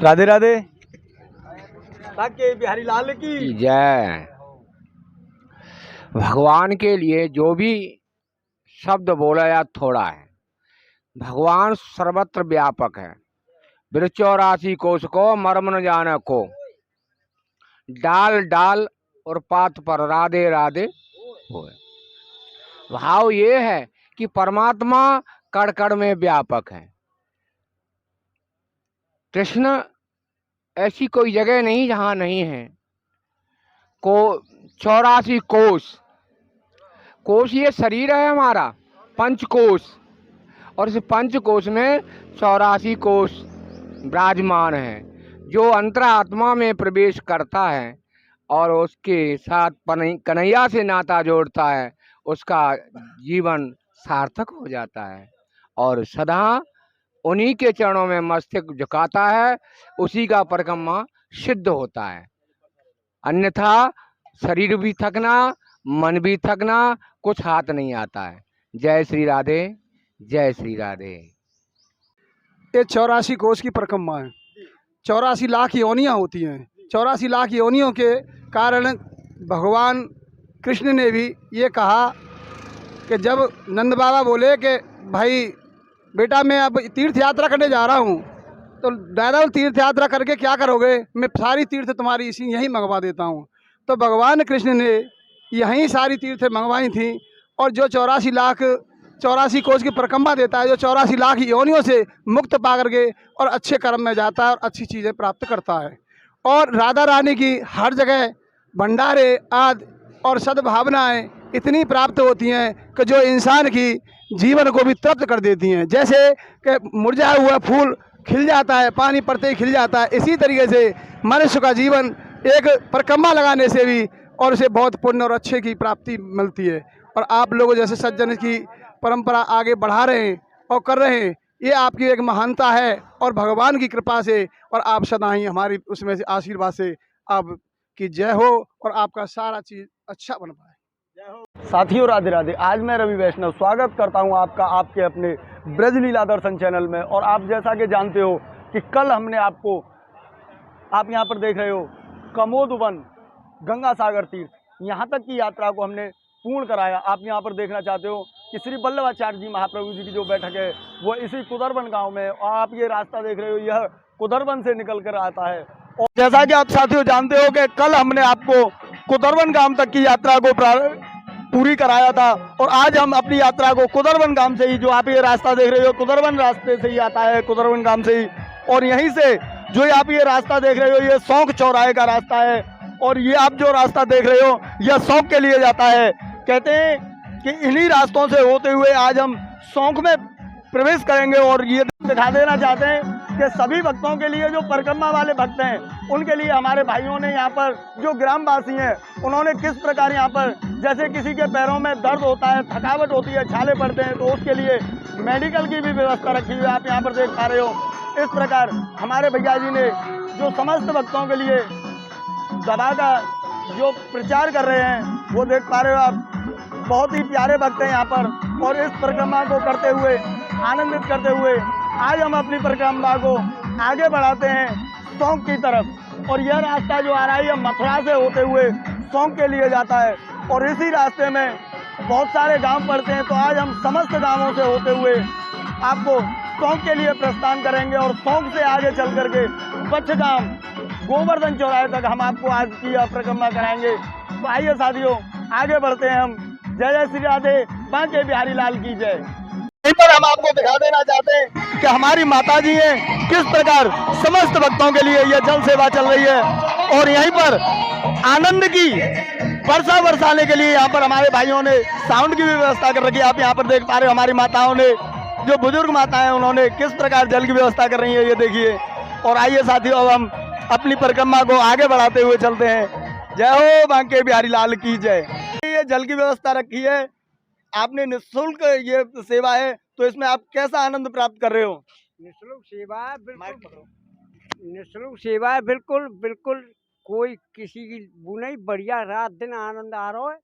राधे राधे। बिहारी लाल की जय। भगवान के लिए जो भी शब्द बोला या थोड़ा है। भगवान सर्वत्र व्यापक है। वृक्ष 84 कोश को मर्म न जाने को, डाल डाल और पात पर राधे राधे होए। भाव ये है कि परमात्मा कण कण में व्यापक है। कृष्ण ऐसी कोई जगह नहीं जहां नहीं है। को 84 कोश, कोश ये शरीर है हमारा, पंचकोश, और इस पंचकोश में 84 कोश विराजमान है। जो अंतरात्मा में प्रवेश करता है और उसके साथ कन्हैया से नाता जोड़ता है, उसका जीवन सार्थक हो जाता है और सदा उन्हीं के चरणों में मस्तक झुकाता है, उसी का परिक्रमा सिद्ध होता है। अन्यथा शरीर भी थकना, मन भी थकना, कुछ हाथ नहीं आता है। जय श्री राधे, जय श्री राधे। ये 84 कोष की परिक्रमा है। 84 लाख योनियाँ होती हैं। 84 लाख योनियों के कारण भगवान कृष्ण ने भी ये कहा कि जब नंद बाबा बोले कि भाई बेटा मैं अब तीर्थ यात्रा करने जा रहा हूँ, तो दादा तीर्थ यात्रा करके क्या करोगे? मैं सारी तीर्थ तुम्हारी यहीं मंगवा देता हूँ। तो भगवान कृष्ण ने यहीं सारी तीर्थ मंगवाई थी। और जो 84 कोष की परिक्रमा देता है, जो 84 लाख योनियों से मुक्त पा करके और अच्छे कर्म में जाता है और अच्छी चीज़ें प्राप्त करता है। और राधा रानी की हर जगह भंडारे आदि और सद्भावनाएँ इतनी प्राप्त होती हैं कि जो इंसान की जीवन को भी तृप्त कर देती हैं। जैसे कि मुरझाया हुआ फूल खिल जाता है, पानी पड़ते ही खिल जाता है, इसी तरीके से मनुष्य का जीवन एक परिक्रमा लगाने से भी और उसे बहुत पुण्य और अच्छे की प्राप्ति मिलती है। और आप लोग जैसे सज्जन की परंपरा आगे बढ़ा रहे हैं और कर रहे हैं, ये आपकी एक महानता है और भगवान की कृपा से, और आप सदा ही हमारी उसमें से आशीर्वाद से आपकी जय हो और आपका सारा चीज़ अच्छा बन पाए। साथियों राधे राधे। आज मैं रवि वैष्णव स्वागत करता हूं आपका आपके अपने ब्रज लीला दर्शन चैनल में। और आप जैसा कि जानते हो कि कल हमने आपको, आप यहां पर देख रहे हो, कमोद वन गंगा सागर तीर्थ, यहां तक की यात्रा को हमने पूर्ण कराया। आप यहां पर देखना चाहते हो कि श्री वल्लभाचार्य जी महाप्रभु जी की जो बैठक है वो इसी कुदरवन गाँव में, और आप ये रास्ता देख रहे हो यह कुदरवन से निकल कर आता है। और जैसा कि आप साथियों जानते हो कि कल हमने आपको कुदरवन गांव तक की यात्रा को पूरी कराया था, और आज हम अपनी यात्रा को कुदरवन गांव से ही, जो आप ये रास्ता देख रहे हो कुदरवन रास्ते से ही आता है, कुदरवन गांव से ही, और यहीं से जो आप ये रास्ता देख रहे हो ये सौंक चौराहे का रास्ता है। और ये आप जो रास्ता देख रहे हो यह सौंक के लिए जाता है। कहते हैं कि इन्हीं रास्तों से होते हुए आज हम सौंक में प्रवेश करेंगे। और ये दिखा देना चाहते हैं कि सभी भक्तों के लिए, जो परिक्रमा वाले भक्त हैं, उनके लिए हमारे भाइयों ने यहाँ पर, जो ग्रामवासी हैं, उन्होंने किस प्रकार यहाँ पर, जैसे किसी के पैरों में दर्द होता है, थकावट होती है, छाले पड़ते हैं, तो उसके लिए मेडिकल की भी व्यवस्था रखी हुई है। आप यहाँ पर देख पा रहे हो। इस प्रकार हमारे भैया जी ने जो समस्त भक्तों के लिए दवा का जो प्रचार कर रहे हैं वो देख पा रहे हो आप। बहुत ही प्यारे भक्त हैं यहाँ पर, और इस परिक्रमा को करते हुए, आनंदित करते हुए आज हम अपनी परिक्रमा को आगे बढ़ाते हैं सौंक की तरफ। और यह रास्ता जो आ रहा है यह मथुरा से होते हुए सौंक के लिए जाता है, और इसी रास्ते में बहुत सारे गांव पड़ते हैं। तो आज हम समस्त गांवों से होते हुए आपको सौंक के लिए प्रस्थान करेंगे, और सौंक से आगे चल करके बच्छगाम गोवर्धन चौराहे तक हम आपको आज की परिक्रमा कराएंगे। तो आइए साथियों आगे बढ़ते हैं हम। जय जय श्री राधे, बांके बिहारी लाल की जय। यहीं पर हम आपको दिखा देना चाहते हैं कि हमारी माता जी हैं किस प्रकार समस्त भक्तों के लिए यह जल सेवा चल रही है। और यहीं पर आनंद की वर्षा बरसाने के लिए यहाँ पर हमारे भाइयों ने साउंड की भी व्यवस्था कर रखी है। आप यहाँ पर देख पा रहे हो हमारी माताओं ने, जो बुजुर्ग माताएं, उन्होंने किस प्रकार जल की व्यवस्था कर रही है, ये देखिए। और आइए साथियों अब हम अपनी परिक्रमा को आगे बढ़ाते हुए चलते हैं। जय हो बांके बिहारी लाल की जय। ये जल की व्यवस्था रखी है, आपने निःशुल्क ये सेवा है, तो इसमें आप कैसा आनंद प्राप्त कर रहे हो? निःशुल्क सेवा है, बिल्कुल निःशुल्क सेवा है, बिल्कुल बिल्कुल कोई किसी की वो नहीं। बढ़िया रात दिन आनंद आ रहा है,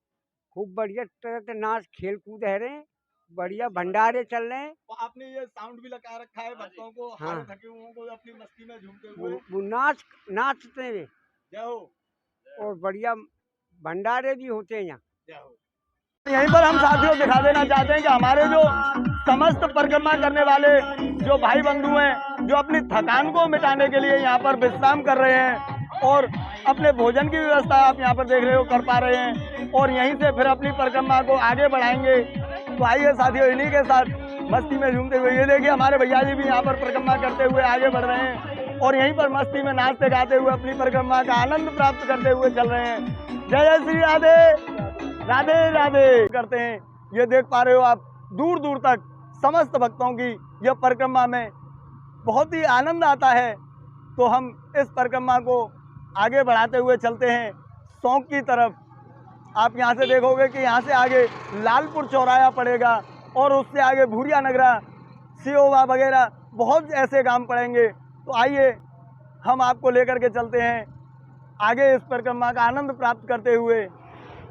खूब बढ़िया तरह से नाच खेल कूद है रहे हैं, बढ़िया भंडारे चल रहे हैं। तो आपने ये साउंड भी लगा रखा है भक्तों को, हाँ। हारे थके हुओं को अपनी मस्ती में झूमते हुए। वो नाचते हैं जय हो। और बढ़िया भंडारे भी होते हैं यहाँ। जय हो। यहीं पर हम साथियों दिखा देना चाहते हैं कि हमारे जो समस्त परिक्रमा करने वाले जो भाई बंधु हैं, जो अपनी थकान को मिटाने के लिए यहाँ पर विश्राम कर रहे हैं और अपने भोजन की व्यवस्था आप यहाँ पर देख रहे हो कर पा रहे हैं और यहीं से फिर अपनी परिक्रमा को आगे बढ़ाएंगे। तो आइए साथियों, इन्हीं के साथ मस्ती में झूमते हुए ये देखिए हमारे भैया जी भी यहाँ पर परिक्रमा करते हुए आगे बढ़ रहे हैं और यहीं पर मस्ती में नाचते गाते हुए अपनी परिक्रमा का आनंद प्राप्त करते हुए चल रहे हैं। जय जय श्री राधे, राधे राधे करते हैं। ये देख पा रहे हो आप, दूर दूर तक समस्त भक्तों की यह परिक्रमा में बहुत ही आनंद आता है। तो हम इस परिक्रमा को आगे बढ़ाते हुए चलते हैं सौंक की तरफ। आप यहाँ से देखोगे कि यहाँ से आगे लालपुर चौराया पड़ेगा और उससे आगे भूरिया नगरा, सियोवा वगैरह बहुत ऐसे गांव पड़ेंगे। तो आइए हम आपको लेकर के चलते हैं आगे इस परिक्रमा का आनंद प्राप्त करते हुए।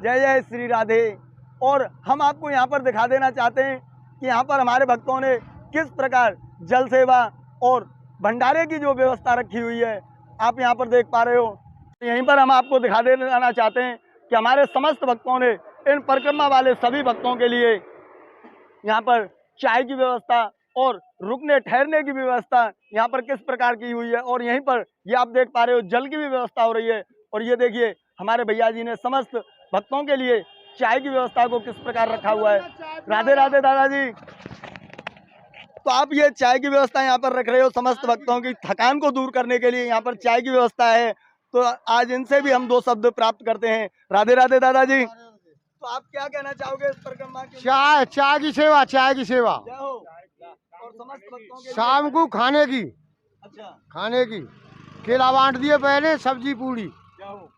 जय जय श्री राधे। और हम आपको यहाँ पर दिखा देना चाहते हैं कि यहाँ पर हमारे भक्तों ने किस प्रकार जल सेवा और भंडारे की जो व्यवस्था रखी हुई है आप यहाँ पर देख पा रहे हो। यहीं पर हम आपको दिखा देना चाहते हैं कि हमारे समस्त भक्तों ने इन परिक्रमा वाले सभी भक्तों के लिए यहाँ पर चाय की व्यवस्था और रुकने ठहरने की व्यवस्था यहाँ पर किस प्रकार की हुई है। और यहीं पर ये आप देख पा रहे हो जल की भी व्यवस्था हो रही है। और ये देखिए हमारे भैया जी ने समस्त भक्तों के लिए चाय की व्यवस्था को किस प्रकार रखा हुआ है। राधे राधे दादाजी। तो आप ये चाय की व्यवस्था यहाँ पर रख रहे हो समस्त भक्तों की थकान को दूर करने के लिए, यहाँ पर चाय की व्यवस्था है। तो आज इनसे भी हम दो शब्द प्राप्त करते हैं। राधे राधे दादाजी। तो आप क्या कहना चाहोगे इस परिक्रमा के? चाय की सेवा, चाय की सेवा जय हो। और समस्त भक्तों के लिए- शाम को खाने की, अच्छा, खाने की केला बांट दिए पहले, सब्जी पूड़ी। जय हो।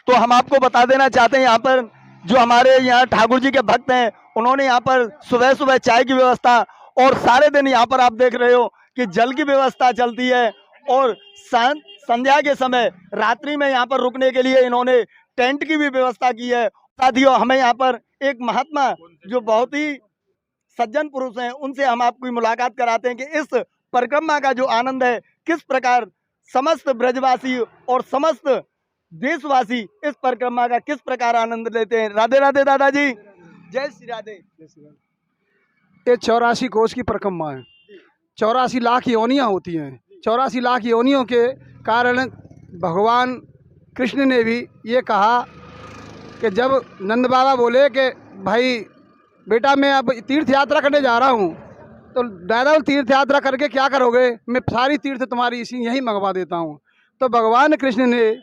तो हम आपको बता देना चाहते हैं यहाँ पर जो हमारे यहाँ ठाकुर जी के भक्त हैं उन्होंने यहाँ पर सुबह सुबह चाय की व्यवस्था और सारे दिन यहाँ पर आप देख रहे हो कि जल की व्यवस्था चलती है। और संध्या के समय रात्रि में यहाँ पर रुकने के लिए इन्होंने टेंट की भी व्यवस्था की है। साथियों, हमें यहाँ पर एक महात्मा जो बहुत ही सज्जन पुरुष हैं उनसे हम आपकी मुलाकात कराते हैं कि इस परिक्रमा का जो आनंद है किस प्रकार समस्त ब्रजवासी और समस्त देशवासी इस परिक्रमा का किस प्रकार आनंद लेते हैं। राधे राधे दादाजी। जय श्री राधे। ये 84 कोस की परिक्रमा है। 84 लाख योनियाँ होती हैं। 84 लाख योनियों के कारण भगवान कृष्ण ने भी ये कहा कि जब नंद बाबा बोले कि भाई बेटा मैं अब तीर्थ यात्रा करने जा रहा हूँ, तो दादा तीर्थ यात्रा करके क्या करोगे? मैं सारी तीर्थ तुम्हारी यहीं मंगवा देता हूँ। तो भगवान कृष्ण ने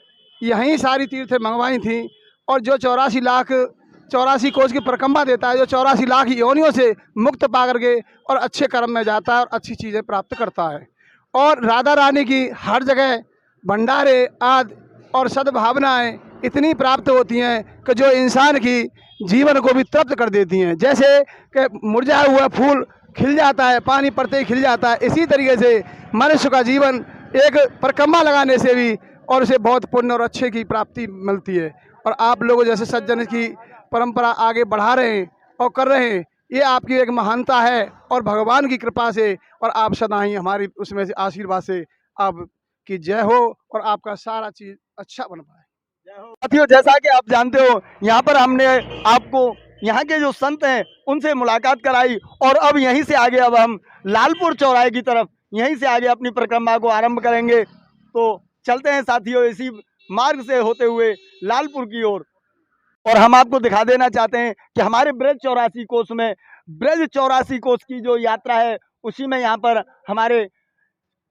यहीं सारी तीर्थ मंगवाई थी। और जो 84 कोस की परिक्रमा देता है, जो 84 लाख योनियों से मुक्त पा करके और अच्छे कर्म में जाता है और अच्छी चीज़ें प्राप्त करता है। और राधा रानी की हर जगह भंडारे आदि और सद्भावनाएँ इतनी प्राप्त होती हैं कि जो इंसान की जीवन को भी तृप्त कर देती हैं। जैसे कि मुरझाया हुआ फूल खिल जाता है, पानी पड़ते ही खिल जाता है, इसी तरीके से मनुष्य का जीवन एक परिक्रमा लगाने से भी और उसे बहुत पुण्य और अच्छे की प्राप्ति मिलती है। और आप लोग जैसे सज्जन की परंपरा आगे बढ़ा रहे हैं और कर रहे हैं, ये आपकी एक महानता है और भगवान की कृपा से और आप सदा ही हमारी उसमें से आशीर्वाद से आपकी जय हो और आपका सारा चीज़ अच्छा बन पाए। साथियों, जैसा कि आप जानते हो यहाँ पर हमने आपको यहाँ के जो संत हैं उनसे मुलाकात कराई और अब यहीं से आगे अब हम लालपुर चौराहे की तरफ यहीं से आगे अपनी परिक्रमा को आरंभ करेंगे। तो चलते हैं साथियों इसी मार्ग से होते हुए लालपुर की ओर। और हम आपको दिखा देना चाहते हैं कि हमारे ब्रज 84 कोस में ब्रज 84 कोस की जो यात्रा है उसी में यहाँ पर हमारे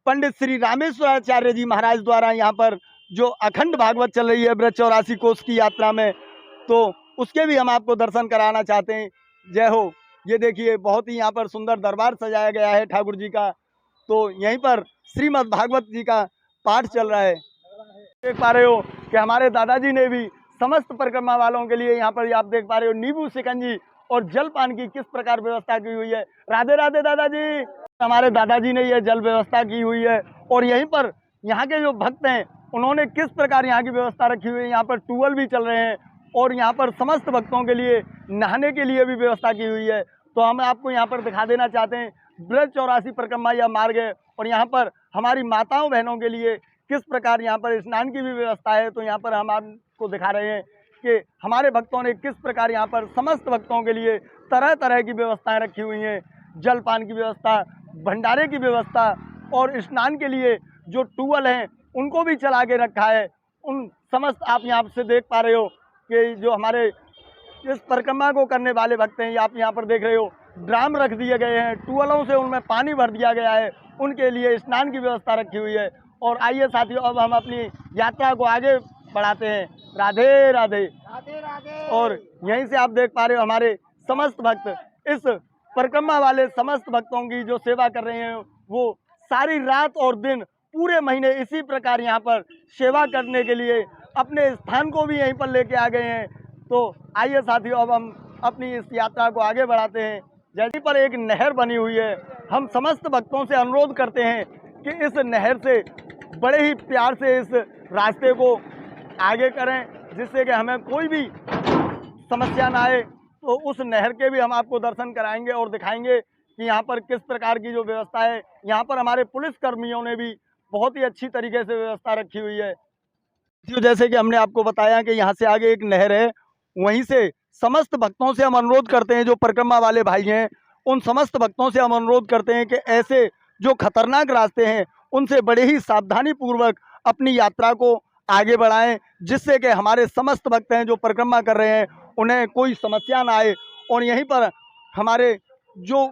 पंडित श्री रामेश्वराचार्य जी महाराज द्वारा यहाँ पर जो अखंड भागवत चल रही है ब्रज 84 कोस की यात्रा में, तो उसके भी हम आपको दर्शन कराना चाहते हैं। जय हो। ये देखिए बहुत ही यहाँ पर सुंदर दरबार सजाया गया है ठाकुर जी का। तो यहीं पर श्रीमद् भागवत जी का पाठ चल रहा है। देख पा रहे हो कि हमारे दादाजी ने भी समस्त परिक्रमा वालों के लिए यहाँ पर आप देख पा रहे हो नींबू शिकंजी और जलपान की किस प्रकार व्यवस्था की हुई है। राधे राधे दादाजी। हमारे दादाजी ने यह जल व्यवस्था की हुई है और यहीं पर यहाँ के जो भक्त हैं उन्होंने किस प्रकार यहाँ की व्यवस्था रखी हुई है। यहाँ पर टूवल भी चल रहे हैं और यहाँ पर समस्त भक्तों के लिए नहाने के लिए भी व्यवस्था की हुई है। तो हम आपको यहाँ पर दिखा देना चाहते हैं ब्रज 84 परिक्रमा यह मार्ग है और यहाँ पर हमारी माताओं बहनों के लिए किस प्रकार यहाँ पर स्नान की भी व्यवस्था है। तो यहाँ पर हम आपको दिखा रहे हैं कि हमारे भक्तों ने किस प्रकार यहाँ पर समस्त भक्तों के लिए तरह तरह की व्यवस्थाएं रखी हुई हैं। जलपान की व्यवस्था, भंडारे की व्यवस्था और स्नान के लिए जो टूवल हैं उनको भी चला के रखा है। उन समस्त आप यहाँ से देख पा रहे हो कि जो हमारे इस परिक्रमा को करने वाले भक्त हैं, आप यहाँ पर देख रहे हो ड्राम रख दिए गए हैं, टूवलों से उनमें पानी भर दिया गया है, उनके लिए स्नान की व्यवस्था रखी हुई है। और आइए साथियों, अब हम अपनी यात्रा को आगे बढ़ाते हैं। राधे राधे राधे राधे। और यहीं से आप देख पा रहे हो हमारे समस्त भक्त, इस परिक्रमा वाले समस्त भक्तों की जो सेवा कर रहे हैं वो सारी रात और दिन पूरे महीने इसी प्रकार यहाँ पर सेवा करने के लिए अपने स्थान को भी यहीं पर लेके आ गए हैं। तो आइए साथियों, अब हम अपनी इस यात्रा को आगे बढ़ाते हैं। जैसे पर एक नहर बनी हुई है, हम समस्त भक्तों से अनुरोध करते हैं कि इस नहर से बड़े ही प्यार से इस रास्ते को आगे करें, जिससे कि हमें कोई भी समस्या ना आए। तो उस नहर के भी हम आपको दर्शन कराएंगे और दिखाएंगे कि यहाँ पर किस प्रकार की जो व्यवस्था है। यहाँ पर हमारे पुलिस कर्मियों ने भी बहुत ही अच्छी तरीके से व्यवस्था रखी हुई है। जैसे कि हमने आपको बताया कि यहाँ से आगे एक नहर है, वहीं से समस्त भक्तों से हम अनुरोध करते हैं, जो परिक्रमा वाले भाई हैं उन समस्त भक्तों से हम अनुरोध करते हैं कि ऐसे जो खतरनाक रास्ते हैं उनसे बड़े ही सावधानी पूर्वक अपनी यात्रा को आगे बढ़ाएं, जिससे कि हमारे समस्त भक्त हैं जो परिक्रमा कर रहे हैं उन्हें कोई समस्या ना आए। और यहीं पर हमारे जो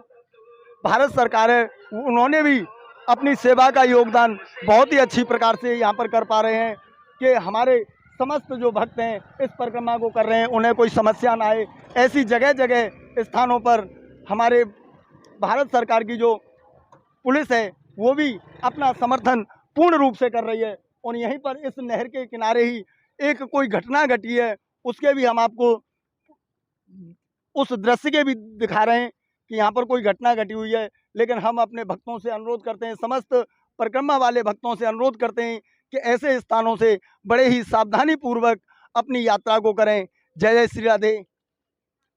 भारत सरकार है उन्होंने भी अपनी सेवा का योगदान बहुत ही अच्छी प्रकार से यहाँ पर कर पा रहे हैं कि हमारे समस्त जो भक्त हैं इस परिक्रमा को कर रहे हैं उन्हें कोई समस्या ना आए। ऐसी जगह जगह स्थानों पर हमारे भारत सरकार की जो पुलिस है वो भी अपना समर्थन पूर्ण रूप से कर रही है। और यहीं पर इस नहर के किनारे ही एक कोई घटना घटी है, उसके भी हम आपको उस दृश्य के भी दिखा रहे हैं कि यहाँ पर कोई घटना घटी हुई है। लेकिन हम अपने भक्तों से अनुरोध करते हैं, समस्त परिक्रमा वाले भक्तों से अनुरोध करते हैं कि ऐसे स्थानों से बड़े ही सावधानी पूर्वक अपनी यात्रा को करें। जय जय श्री राधे।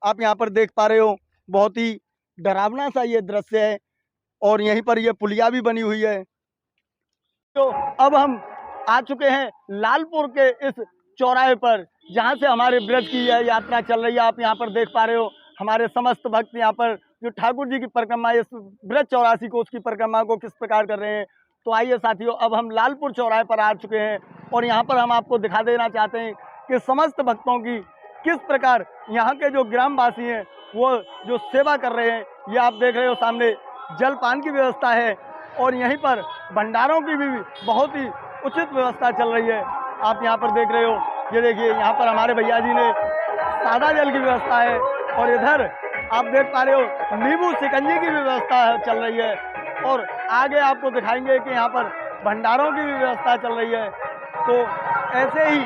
आप यहाँ पर देख पा रहे हो बहुत ही डरावना सा ये दृश्य है और यहीं पर ये पुलिया भी बनी हुई है। तो अब हम आ चुके हैं लालपुर के इस चौराहे पर, जहाँ से हमारे ब्रज की यह यात्रा चल रही है। आप यहाँ पर देख पा रहे हो हमारे समस्त भक्त यहाँ पर जो ठाकुर जी की परिक्रमा, इस ब्रज 84 कोष की परिक्रमा को किस प्रकार कर रहे हैं। तो आइए साथियों, अब हम लालपुर चौराहे पर आ चुके हैं और यहाँ पर हम आपको दिखा देना चाहते हैं कि समस्त भक्तों की किस प्रकार यहाँ के जो ग्रामवासी हैं वो जो सेवा कर रहे हैं। ये आप देख रहे हो सामने जलपान की व्यवस्था है और यहीं पर भंडारों की भी बहुत ही उचित व्यवस्था चल रही है। आप यहाँ पर देख रहे हो, ये देखिए यहाँ पर हमारे भैया जी ने सादा जल की व्यवस्था है और इधर आप देख पा रहे हो नींबू शिकंजी की भी व्यवस्था चल रही है। और आगे आपको दिखाएंगे कि यहाँ पर भंडारों की भी व्यवस्था चल रही है। तो ऐसे ही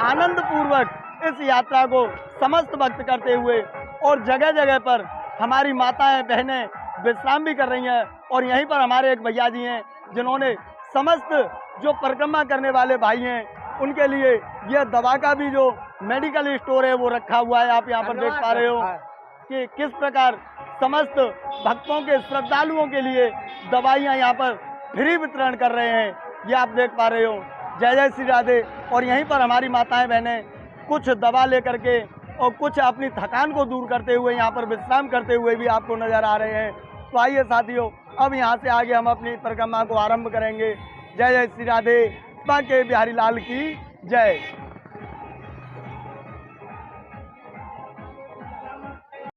आनंद पूर्वक इस यात्रा को समस्त भक्त करते हुए और जगह जगह पर हमारी माताएं बहनें विश्राम भी कर रही हैं। और यहीं पर हमारे एक भैया जी हैं जिन्होंने समस्त जो परिक्रमा करने वाले भाई हैं उनके लिए यह दवा का भी जो मेडिकल स्टोर है वो रखा हुआ है। आप यहाँ पर देख पा रहे हो कि किस प्रकार समस्त भक्तों के श्रद्धालुओं के लिए दवाइयाँ यहाँ पर फ्री वितरण कर रहे हैं। ये आप देख पा रहे हो। जय जय श्री राधे। और यहीं पर हमारी माताएं बहनें कुछ दवा लेकर के और कुछ अपनी थकान को दूर करते हुए यहाँ पर विश्राम करते हुए भी आपको नज़र आ रहे हैं। तो आइए साथियों, अब यहाँ से आगे हम अपनी परिक्रमा को आरंभ करेंगे। जय जय श्री राधे। बांके बिहारी लाल की जय।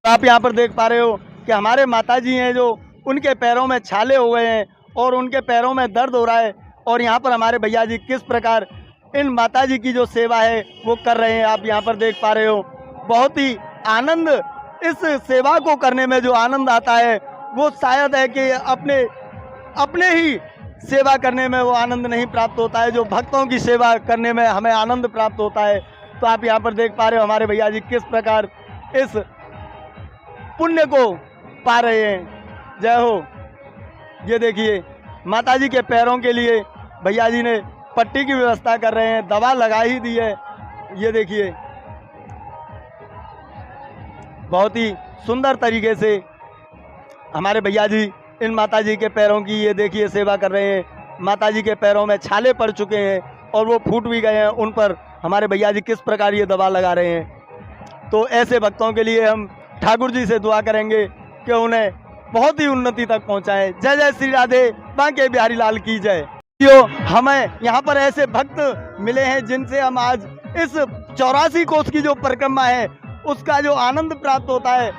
आप यहाँ पर देख पा रहे हो कि हमारे माता जी हैं जो उनके पैरों में छाले हो गए हैं और उनके पैरों में दर्द हो रहा है। और यहाँ पर हमारे भैया जी किस प्रकार इन माता जी की जो सेवा है वो कर रहे हैं। आप यहाँ पर देख पा रहे हो बहुत ही आनंद, इस सेवा को करने में जो आनंद आता है वो शायद है कि अपने ही सेवा करने में वो आनंद नहीं प्राप्त होता है, जो भक्तों की सेवा करने में हमें आनंद प्राप्त होता है। तो आप यहाँ पर देख पा रहे हो हमारे भैया जी किस प्रकार इस पुण्य को पा रहे हैं। जय हो। ये देखिए माता जी के पैरों के लिए भैया जी ने पट्टी की व्यवस्था कर रहे हैं, दवा लगा ही दी है। ये देखिए बहुत ही सुंदर तरीके से हमारे भैया जी इन माता जी के पैरों की ये देखिए सेवा कर रहे हैं। माता जी के पैरों में छाले पड़ चुके हैं और वो फूट भी गए हैं, उन पर हमारे भैया जी किस प्रकार ये दवा लगा रहे हैं। तो ऐसे भक्तों के लिए हम ठाकुर जी से दुआ करेंगे कि उन्हें बहुत ही उन्नति तक पहुंचाएं। जय जय श्री राधे, बांके बिहारी लाल की जय। हमें यहाँ पर ऐसे भक्त मिले हैं जिनसे हम आज इस 84 कोस की जो परिक्रमा है उसका जो आनंद प्राप्त होता है,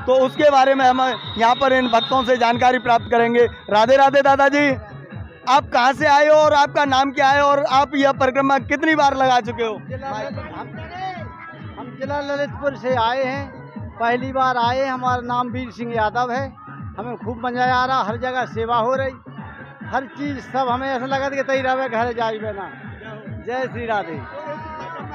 तो उसके बारे में हम यहाँ पर इन भक्तों से जानकारी प्राप्त करेंगे। राधे राधे दादाजी, आप कहाँ से आए हो और आपका नाम क्या है और आप यह परिक्रमा कितनी बार लगा चुके हो? हम जिला ललितपुर से आए हैं, पहली बार आए। हमारा नाम वीर सिंह यादव है। हमें खूब मजा आ रहा, हर जगह सेवा हो रही, हर चीज सब हमें ऐसा लगा कि तई रहे घर जाए ना। जय श्री राधे।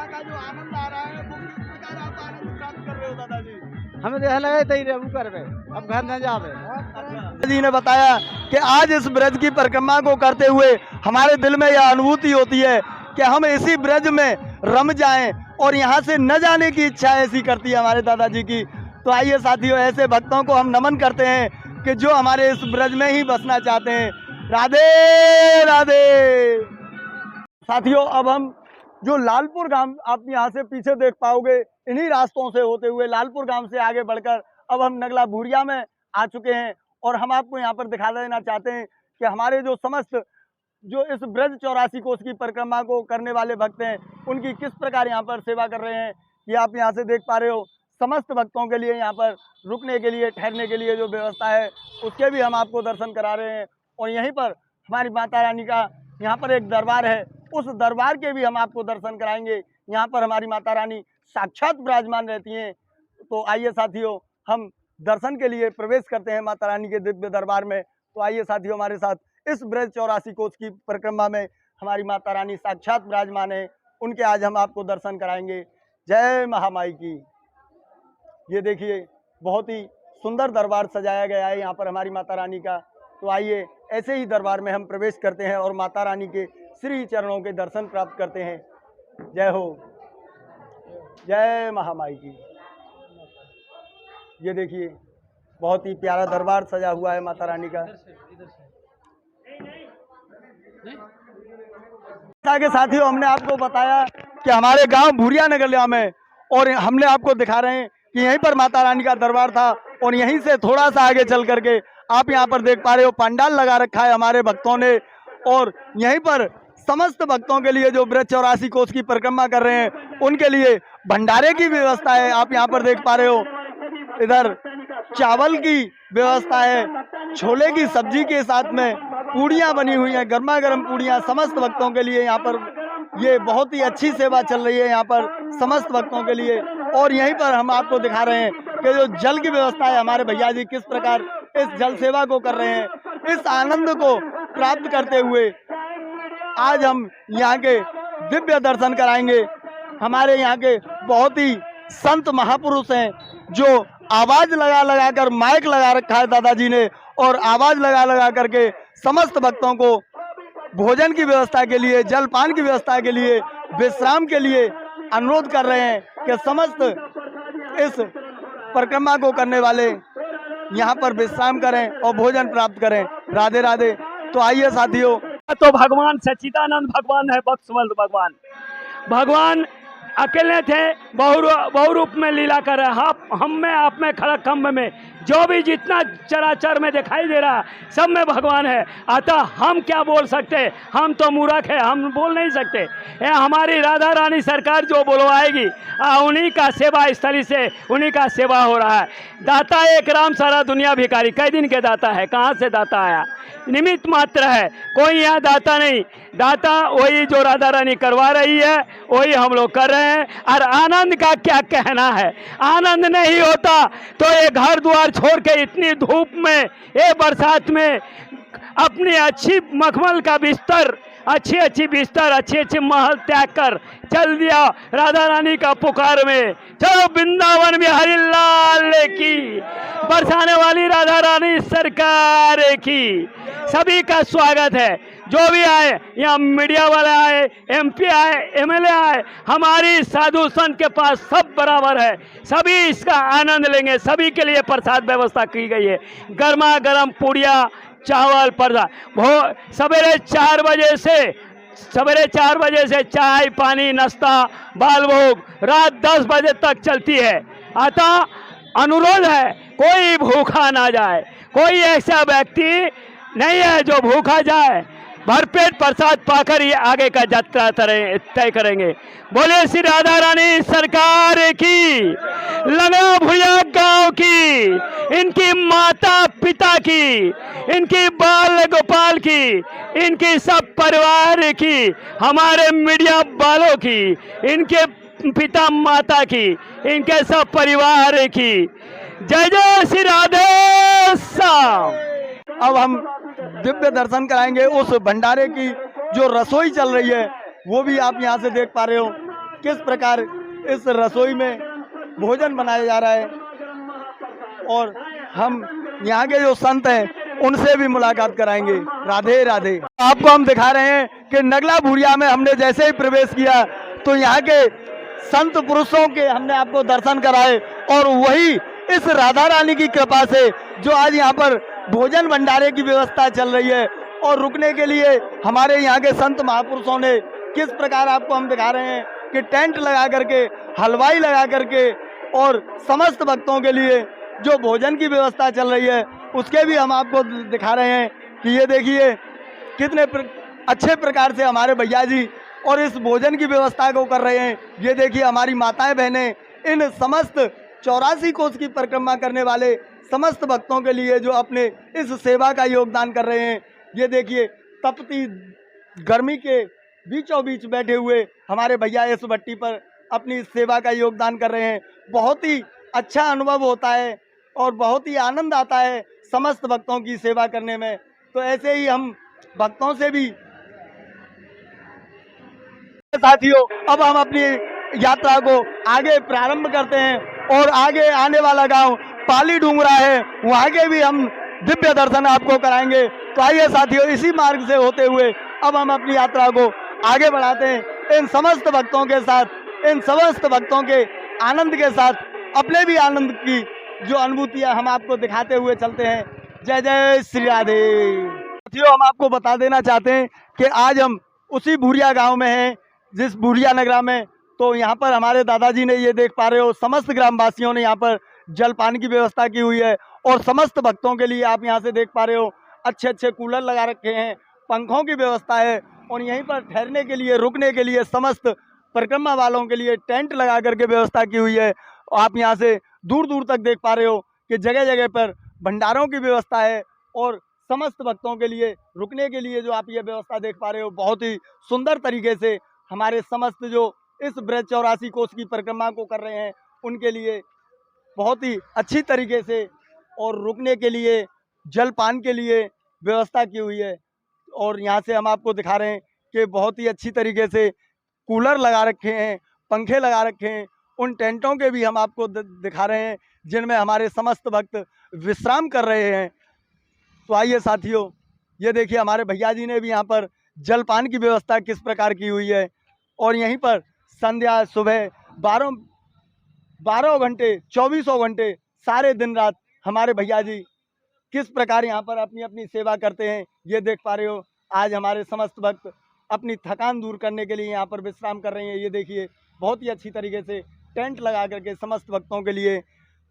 का जो आनंद आ रहा है वो किस प्रकार आप आनंद प्राप्त कर रहे हो दादाजी? हमें तो ऐसा लगा तई रहू करवे, अब घर न जावे। जी ने बताया कि आज इस ब्रज की परिक्रमा को करते हुए हमारे दिल में यह अनुभूति होती है कि हम इसी ब्रज में रम जाएं और यहाँ से न जाने की इच्छा ऐसी करती है हमारे दादाजी की। तो आइए साथियों, ऐसे भक्तों को हम नमन करते हैं कि जो हमारे इस ब्रज में ही बसना चाहते हैं। राधे राधे। साथियों, अब हम जो लालपुर गांव आप यहाँ से पीछे देख पाओगे, इन्हीं रास्तों से होते हुए लालपुर गांव से आगे बढ़कर अब हम नगला भूरिया में आ चुके हैं और हम आपको यहाँ पर दिखा देना चाहते हैं कि हमारे जो समस्त जो इस ब्रज 84 कोस की परिक्रमा को करने वाले भक्त हैं उनकी किस प्रकार यहाँ पर सेवा कर रहे हैं। ये आप यहाँ से देख पा रहे हो। समस्त भक्तों के लिए यहाँ पर रुकने के लिए, ठहरने के लिए जो व्यवस्था है उसके भी हम आपको दर्शन करा रहे हैं। और यहीं पर हमारी माता रानी का यहाँ पर एक दरबार है, उस दरबार के भी हम आपको दर्शन कराएंगे। यहाँ पर हमारी माता रानी साक्षात विराजमान रहती हैं। तो आइए साथियों, हम दर्शन के लिए प्रवेश करते हैं माता रानी के दिव्य दरबार में। तो आइए साथियों, हमारे साथ इस ब्रज 84 कोस की परिक्रमा में हमारी माता रानी साक्षात विराजमान है, उनके आज हम आपको दर्शन कराएंगे। जय महामाई की। ये देखिए, बहुत ही सुंदर दरबार सजाया गया है यहाँ पर हमारी माता रानी का। तो आइए ऐसे ही दरबार में हम प्रवेश करते हैं और माता रानी के श्री चरणों के दर्शन प्राप्त करते हैं। जय हो, जय महामाई की। ये देखिए, बहुत ही प्यारा दरबार सजा हुआ है माता रानी का। के साथियों, हमने आपको बताया कि हमारे गांव भूरिया नगलिया में, और हमने आपको दिखा रहे हैं कि यहीं पर माता रानी का दरबार था और यहीं से थोड़ा सा आगे चल करके आप यहाँ पर देख पा रहे हो पंडाल लगा रखा है हमारे भक्तों ने। और यहीं पर समस्त भक्तों के लिए जो ब्रज 84 कोस की परिक्रमा कर रहे हैं उनके लिए भंडारे की व्यवस्था है। आप यहाँ पर देख पा रहे हो, इधर चावल की व्यवस्था है, छोले की सब्जी के साथ में पूड़ियाँ बनी हुई हैं, गर्मा गर्म पूड़ियाँ समस्त भक्तों के लिए। यहाँ पर ये बहुत ही अच्छी सेवा चल रही है यहाँ पर समस्त भक्तों के लिए। और यहीं पर हम आपको दिखा रहे हैं कि जो जल की व्यवस्था है, हमारे भैया जी किस प्रकार इस जल सेवा को कर रहे हैं। इस आनंद को प्राप्त करते हुए आज हम यहाँ के दिव्य दर्शन कराएंगे। हमारे यहाँ के बहुत ही संत महापुरुष हैं जो आवाज लगा लगा कर, माइक लगा रखा है दादाजी ने, और आवाज लगा लगा करके समस्त भक्तों को भोजन की व्यवस्था के लिए, जलपान की व्यवस्था के लिए, विश्राम के लिए अनुरोध कर रहे हैं कि समस्त इस परिक्रमा को करने वाले यहाँ पर विश्राम करें और भोजन प्राप्त करें। राधे राधे। तो आइए साथियों, तो भगवान सच्चिदानंद भगवान है, बख्शवंत भगवान। भगवान अकेले थे, बहु रूप में लीला कर रहे हैं। हम में, आप में, खड़क खम्भ में, जो भी जितना चराचर में दिखाई दे रहा सब में भगवान है। अतः हम क्या बोल सकते, हम तो मूर्ख है, हम बोल नहीं सकते। ये हमारी राधा रानी सरकार जो बुलवाएगी उन्हीं का सेवा स्थली से उन्हीं का सेवा हो रहा है। दाता एक राम, सारा दुनिया भिखारी। कई दिन के दाता है, कहाँ से दाता आया? निमित्त मात्र है, कोई यहाँ दाता नहीं। दाता वही जो राधा रानी करवा रही है वही हम लोग कर रहे हैं। और आनंद का क्या कहना है, आनंद नहीं होता तो ये घर द्वार छोड़ के इतनी धूप में, ये बरसात में अपनी अच्छी मखमल का बिस्तर, अच्छी बिस्तर, अच्छे महल त्याग कर चल दिया राधा रानी का पुकार में। चलो वृंदावन में हरि लाल की, बरसाने वाली राधा रानी सरकार की। सभी का स्वागत है। जो भी आए, यहाँ मीडिया वाले आए, MP आए, MLA आए, हमारी साधु संत के पास सब बराबर है, सभी इसका आनंद लेंगे। सभी के लिए प्रसाद व्यवस्था की गई है, गर्मा गर्म पूड़िया, चावल, प्रसाद। सवेरे 4 बजे से चाय पानी नाश्ता बाल भोग रात 10 बजे तक चलती है। अतः अनुरोध है कोई भूखा ना जाए, कोई ऐसा व्यक्ति नहीं है जो भूखा जाए। भरपेट प्रसाद पाकर ये आगे का यात्रा तय करेंगे। बोले श्री राधा रानी सरकार की, लंगड़ा भुया गांव की, इनकी माता पिता की, इनकी बाल गोपाल की, इनकी सब परिवार की, हमारे मीडिया वालों की, इनके पिता माता की, इनके सब परिवार की। जय जय श्री राधे श्याम। अब हम दिव्य दर्शन कराएंगे उस भंडारे की जो रसोई चल रही है, वो भी आप यहाँ से देख पा रहे हो किस प्रकार इस रसोई में भोजन बनाया जा रहा है। और हम यहाँ के जो संत हैं उनसे भी मुलाकात कराएंगे। राधे राधे। आपको हम दिखा रहे हैं कि नगला भूरिया में हमने जैसे ही प्रवेश किया तो यहाँ के संत पुरुषों के हमने आपको दर्शन कराए, और वही इस राधा रानी की कृपा से जो आज यहाँ पर भोजन भंडारे की व्यवस्था चल रही है, और रुकने के लिए हमारे यहाँ के संत महापुरुषों ने किस प्रकार आपको हम दिखा रहे हैं कि टेंट लगा करके, हलवाई लगा करके, और समस्त भक्तों के लिए जो भोजन की व्यवस्था चल रही है उसके भी हम आपको दिखा रहे हैं कि ये देखिए कितने अच्छे प्रकार से हमारे भैया जी और इस भोजन की व्यवस्था को कर रहे हैं। ये देखिए हमारी माताएं बहनें इन समस्त 84 कोस की परिक्रमा करने वाले समस्त भक्तों के लिए जो अपने इस सेवा का योगदान कर रहे हैं। ये देखिए तपती गर्मी के बीचों बीच बैठे हुए हमारे भैया इस भट्टी पर अपनी सेवा का योगदान कर रहे हैं। बहुत ही अच्छा अनुभव होता है और बहुत ही आनंद आता है समस्त भक्तों की सेवा करने में। तो ऐसे ही हम भक्तों से भी साथियों अब हम अपनी यात्रा को आगे प्रारंभ करते हैं और आगे आने वाला गांव पाली डूंगरा है, वहां के भी हम दिव्य दर्शन आपको कराएंगे। तो आइए साथियों, इसी मार्ग से होते हुए अब हम अपनी यात्रा को आगे बढ़ाते हैं इन समस्त भक्तों के साथ, इन समस्त भक्तों के आनंद के साथ, अपने भी आनंद की जो अनुभूतियां हम आपको दिखाते हुए चलते हैं। जय जय श्री राधे। साथियों हम आपको बता देना चाहते हैं कि आज हम उसी भूरिया गांव में हैं, जिस भूरिया नगरा में। तो यहाँ पर हमारे दादाजी ने, ये देख पा रहे हो, समस्त ग्रामवासियों ने यहाँ पर जलपान की व्यवस्था की हुई है, और समस्त भक्तों के लिए आप यहाँ से देख पा रहे हो अच्छे अच्छे कूलर लगा रखे हैं, पंखों की व्यवस्था है, और यहीं पर ठहरने के लिए, रुकने के लिए, समस्त परिक्रमा वालों के लिए टेंट लगा करके व्यवस्था की हुई है। आप यहाँ से दूर दूर तक देख पा रहे हो कि जगह जगह पर भंडारों की व्यवस्था है, और समस्त भक्तों के लिए रुकने के लिए जो आप ये व्यवस्था देख पा रहे हो, बहुत ही सुंदर तरीके से हमारे समस्त जो इस ब्रज 84 कोस की परिक्रमा को कर रहे हैं उनके लिए बहुत ही अच्छी तरीके से, और रुकने के लिए, जलपान के लिए व्यवस्था की हुई है। और यहाँ से हम आपको दिखा रहे हैं कि बहुत ही अच्छी तरीके से कूलर लगा रखे हैं, पंखे लगा रखे हैं, उन टेंटों के भी हम आपको दिखा रहे हैं जिनमें हमारे समस्त भक्त विश्राम कर रहे हैं। तो आइए साथियों, ये देखिए हमारे भैया जी ने भी यहाँ पर जलपान की व्यवस्था किस प्रकार की हुई है, और यहीं पर संध्या सुबह 12 घंटे 24 घंटे सारे दिन रात हमारे भैया जी किस प्रकार यहाँ पर अपनी अपनी सेवा करते हैं, ये देख पा रहे हो। आज हमारे समस्त भक्त अपनी थकान दूर करने के लिए यहाँ पर विश्राम कर रहे हैं। ये देखिए बहुत ही अच्छी तरीके से टेंट लगा करके समस्त भक्तों के लिए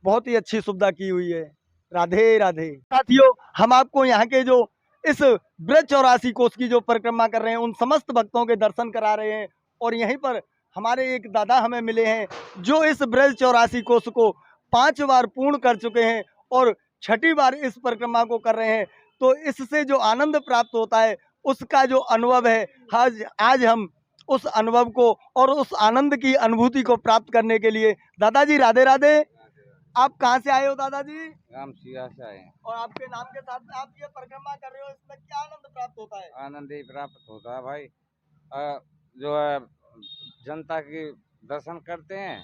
बहुत ही अच्छी सुविधा की हुई है। राधे राधे। साथियों हम आपको यहाँ के जो इस ब्रज 84 कोस की जो परिक्रमा कर रहे हैं उन समस्त भक्तों के दर्शन करा रहे हैं, और यहीं पर हमारे एक दादा हमें मिले हैं जो इस ब्रज 84 कोस को 5 बार पूर्ण कर चुके हैं और 6ठी बार इस परिक्रमा को कर रहे हैं। तो इससे जो आनंद प्राप्त होता है उसका जो अनुभव है, आज हम उस अनुभव को और उस आनंद की अनुभूति को प्राप्त करने के लिए, दादाजी राधे राधे। आप कहाँ से आए हो दादाजी? राम सिया से आए हैं। और आपके नाम के साथ में आप ये परिक्रमा कर रहे हो, इसमें क्या आनंद प्राप्त होता है? आनंद ही प्राप्त होता है भाई। जो है जनता की दर्शन करते हैं,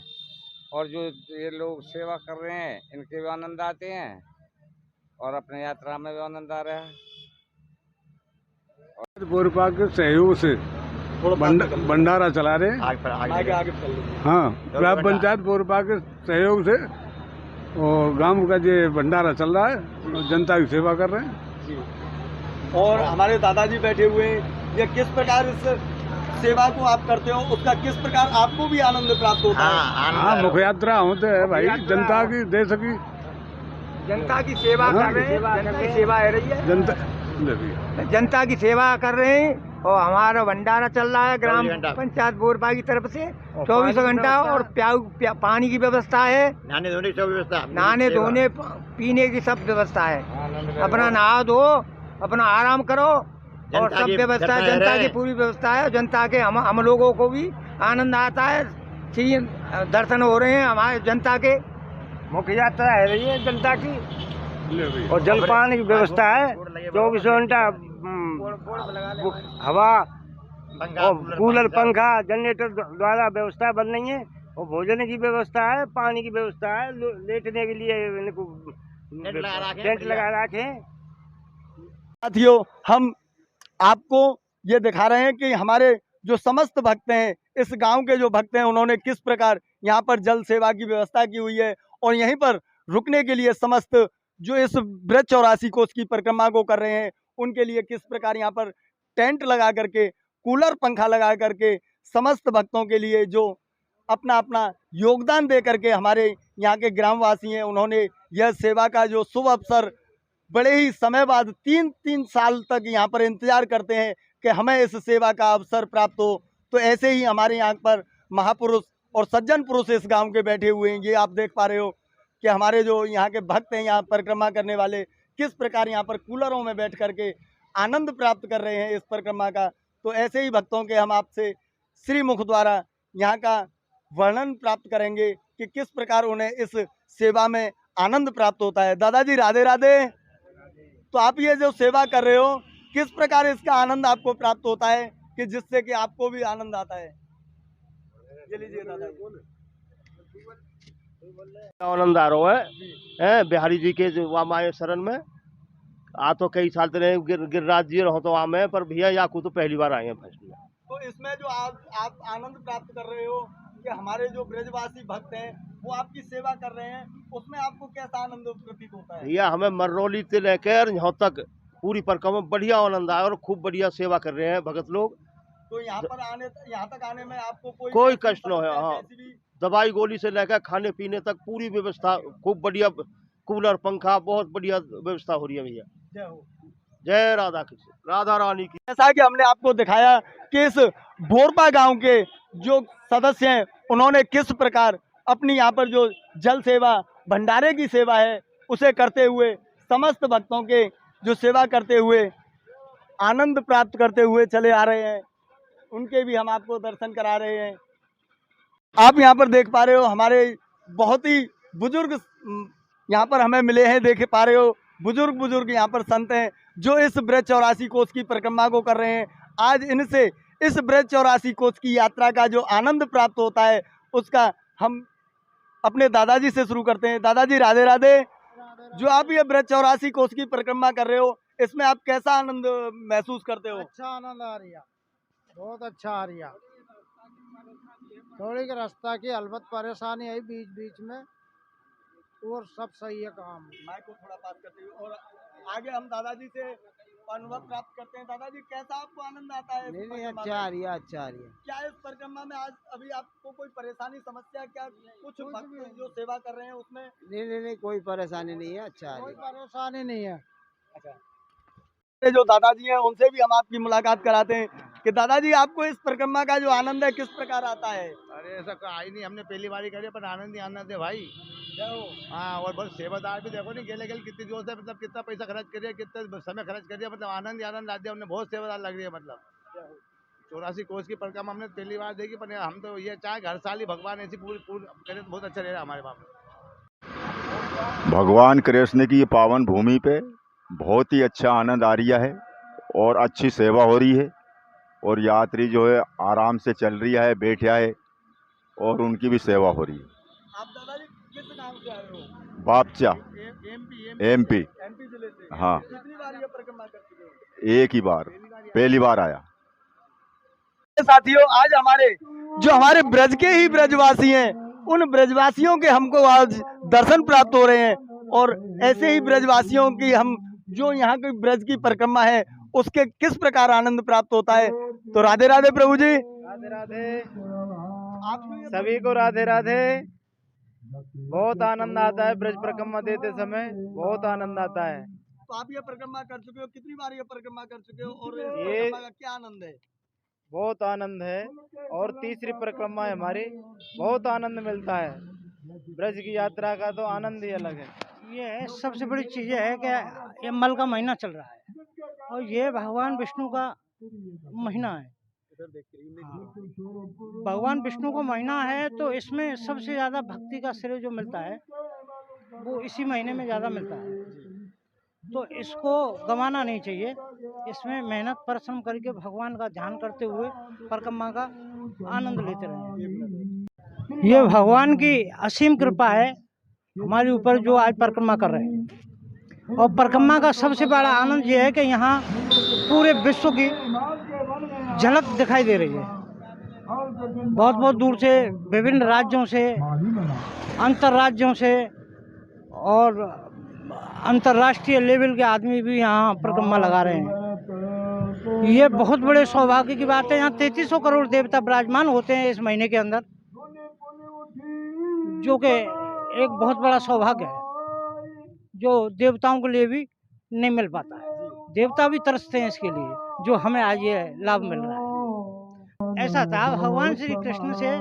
और जो ये लोग सेवा कर रहे हैं इनके भी आनंद आते हैं, और अपने यात्रा में भी आनंद आ रहा है। बोरपा के सहयोग से भंडारा चला रहे हैं। आगे हाँ, ग्राम पंचायत बोरपा के सहयोग से और गांव का ये भंडारा चल रहा है और जनता की सेवा कर रहे हैं। जी। और हमारे दादाजी बैठे हुए हैं, ये किस प्रकार इस सेवा को आप करते हो, उसका किस प्रकार आपको भी आनंद प्राप्त होता है? हाँ, मुख्य यात्रा होते हैं भाई, जनता की देश की जनता की सेवा कर रहे हैं, जनता की सेवा हो रही है, जनता की सेवा कर रहे हैं और हमारा भंडारा चल रहा है ग्राम पंचायत बोरपा की तरफ से 24 घंटा और पानी की व्यवस्था है, नहाने धोने पीने की सब व्यवस्था है। अपना नहा धो, अपना आराम करो और सब व्यवस्था जनता की पूरी व्यवस्था है। जनता के हम लोगों को भी आनंद आता है, दर्शन हो रहे हैं हमारे जनता के। मुख्य यात्रा है रही है जनता की और जलपान की व्यवस्था है, 24 घंटा हवा और कूलर पंखा जनरेटर द्वारा व्यवस्था बन रही है और भोजन की व्यवस्था है, पानी की व्यवस्था है, लेटने के लिए टेंट लगा रखे। साथियों, हम आपको ये दिखा रहे हैं कि हमारे जो समस्त भक्त हैं, इस गांव के जो भक्त हैं, उन्होंने किस प्रकार यहाँ पर जल सेवा की व्यवस्था की हुई है और यहीं पर रुकने के लिए समस्त जो इस ब्रज 84 कोस की परिक्रमा को कर रहे हैं, उनके लिए किस प्रकार यहाँ पर टेंट लगा करके, कूलर पंखा लगा करके समस्त भक्तों के लिए जो अपना अपना योगदान दे करके हमारे यहाँ के ग्रामवासी हैं, उन्होंने यह सेवा का जो शुभ अवसर बड़े ही समय बाद 3-3 साल तक यहाँ पर इंतजार करते हैं कि हमें इस सेवा का अवसर प्राप्त हो। तो ऐसे ही हमारे यहाँ पर महापुरुष और सज्जन पुरुष इस गांव के बैठे हुए हैं। ये आप देख पा रहे हो कि हमारे जो यहाँ के भक्त हैं, यहाँ परिक्रमा करने वाले, किस प्रकार यहाँ पर कूलरों में बैठ करके आनंद प्राप्त कर रहे हैं इस परिक्रमा का। तो ऐसे ही भक्तों के हम आपसे श्रीमुख द्वारा यहाँ का वर्णन प्राप्त करेंगे कि किस प्रकार उन्हें इस सेवा में आनंद प्राप्त होता है। दादाजी राधे राधे। तो आप ये जो सेवा कर रहे हो, किस प्रकार इसका आनंद आपको प्राप्त होता है कि जिससे कि आपको भी आनंद आता है? ये लीजिए दादाजी। आनंद आ रहा है बिहारी जी के जो वहाँ आए शरण में आ तो कई साल रहे गिरिराज जी रहो तो वहाँ में, पर भैया या को तो पहली बार आए हैं फर्स्ट में। तो इसमें जो आप आनंद प्राप्त कर रहे हो कि हमारे जो ब्रजवासी भक्त हैं वो आपकी सेवा कर रहे हैं, उसमें आपको कैसा आनंद प्रतीत होता है? भैया हमें मरनौली से लेकर यहाँ तक पूरी परिक्रमा बढ़िया आनंद आया और खूब बढ़िया सेवा कर रहे हैं भगत लोग। तो यहाँ तक आने में आपको कोई कष्ट न है। हाँ, दवाई गोली से लेकर खाने पीने तक पूरी व्यवस्था खूब बढ़िया, कूलर पंखा बहुत बढ़िया व्यवस्था हो रही है भैया। जय हो। जय राधा कृष्ण, राधा रानी की। जैसा कि हमने आपको दिखाया कि इस बोरपा गांव के जो सदस्य हैं, उन्होंने किस प्रकार अपनी यहाँ पर जो जल सेवा, भंडारे की सेवा है, उसे करते हुए समस्त भक्तों के जो सेवा करते हुए आनंद प्राप्त करते हुए चले आ रहे हैं, उनके भी हम आपको दर्शन करा रहे हैं। आप यहाँ पर देख पा रहे हो हमारे बहुत ही बुजुर्ग यहाँ पर हमें मिले हैं, देख पा रहे हो बुजुर्ग यहाँ पर संत हैं जो इस ब्रज 84 कोस की परिक्रमा को कर रहे हैं। आज इनसे इस ब्रज 84 कोस की यात्रा का जो आनंद प्राप्त होता है, उसका हम अपने दादाजी से शुरू करते हैं। दादाजी राधे राधे। जो आप ये ब्रज 84 कोस की परिक्रमा कर रहे हो, इसमें आप कैसा आनंद महसूस करते हो? अच्छा आनंद आ रही है, बहुत अच्छा आ रही है। थोड़ी की रास्ता की अलबत परेशानी आई बीच बीच में, और सब सही है काम। माइक को थोड़ा पास करते हुए और आगे हम दादाजी से अनुभव प्राप्त करते हैं। दादाजी कैसा आपको आनंद आता है? नहीं अच्छा आ रही है, अच्छा आ रही है। क्या इस परिक्रमा में आज अभी आपको कोई परेशानी, समस्या, क्या कुछ भक्त जो सेवा कर रहे हैं उसमें? नहीं कोई परेशानी नहीं है, अच्छा कोई परेशानी नहीं है। अच्छा, जो दादाजी हैं उनसे भी हम आपकी मुलाकात कराते हैं कि दादाजी आपको इस परिक्रमा का जो आनंद है किस प्रकार आता है? अरे ऐसा आई नहीं, हमने पहली बार करी, पर आनंद ही आनंद है भाई। हाँ, और बस सेवादार भी देखो नहीं गेले कितनी जोर से, मतलब कितना पैसा खर्च करिए, कितना समय खर्च करिए, मतलब आनंद ही आनंद आ दिया। हमने बहुत सेवादार लग रही है, मतलब 84 कोस की परिक्रमा हमने पहली बार देखी, पर हम तो ये चाहे हर साल ही भगवान ऐसी पूरी करे तो बहुत अच्छा रहेगा हमारे बाप। भगवान कृष्ण की ये पावन भूमि पे बहुत ही अच्छा आनंद आ रहा है और अच्छी सेवा हो रही है, और यात्री जो है आराम से चल रही है, बैठा है, और उनकी भी सेवा हो रही है। आप दादाजी किस गांव से आए हो? बापचा, एमपी। जिले से। हाँ, कितनी बार ये परिक्रमा कर चुके हो? एक ही बार। पहली बार आया। साथियों, आज हमारे ब्रज के ही ब्रजवासी हैं, उन ब्रजवासियों के हमको आज दर्शन प्राप्त हो रहे हैं। और ऐसे ही ब्रजवासियों की हम जो यहाँ की ब्रज की परिक्रमा है उसके किस प्रकार आनंद प्राप्त होता है। तो राधे राधे प्रभु जी। राधे राधे, सभी को राधे राधे। बहुत आनंद आता है ब्रज परिक्रमा देते समय, बहुत आनंद आता है। तो आप ये परिक्रमा कर चुके हो, कितनी बार ये परिक्रमा कर चुके हो और इस ये परिक्रमा का क्या आनंद है? बहुत आनंद है और तीसरी परिक्रमा है हमारी, बहुत आनंद मिलता है। ब्रज की यात्रा का तो आनंद ही अलग है। ये सबसे बड़ी चीज़ है कि ये मल का महीना चल रहा है और ये भगवान विष्णु का महीना है। भगवान विष्णु का महीना है तो इसमें सबसे ज़्यादा भक्ति का श्रेय जो मिलता है वो इसी महीने में ज़्यादा मिलता है। तो इसको गंवाना नहीं चाहिए। इसमें मेहनत परिश्रम करके भगवान का ध्यान करते हुए परिक्रमा का आनंद लेते रहें। ये भगवान की असीम कृपा है हमारे ऊपर जो आज परिक्रमा कर रहे हैं। और परिक्रमा का सबसे बड़ा आनंद ये है कि यहाँ पूरे विश्व की झलक दिखाई दे रही है। बहुत बहुत दूर से, विभिन्न राज्यों से, अंतर्राज्यों से और अंतर्राष्ट्रीय लेवल के आदमी भी यहाँ परिक्रमा लगा रहे हैं। ये बहुत बड़े सौभाग्य की बात है। यहाँ 3300 करोड़ देवता विराजमान होते हैं इस महीने के अंदर, जो कि एक बहुत बड़ा सौभाग्य है जो देवताओं के लिए भी नहीं मिल पाता है। देवता भी तरसते हैं इसके लिए, जो हमें आज ये लाभ मिल रहा है। ऐसा था, भगवान श्री कृष्ण से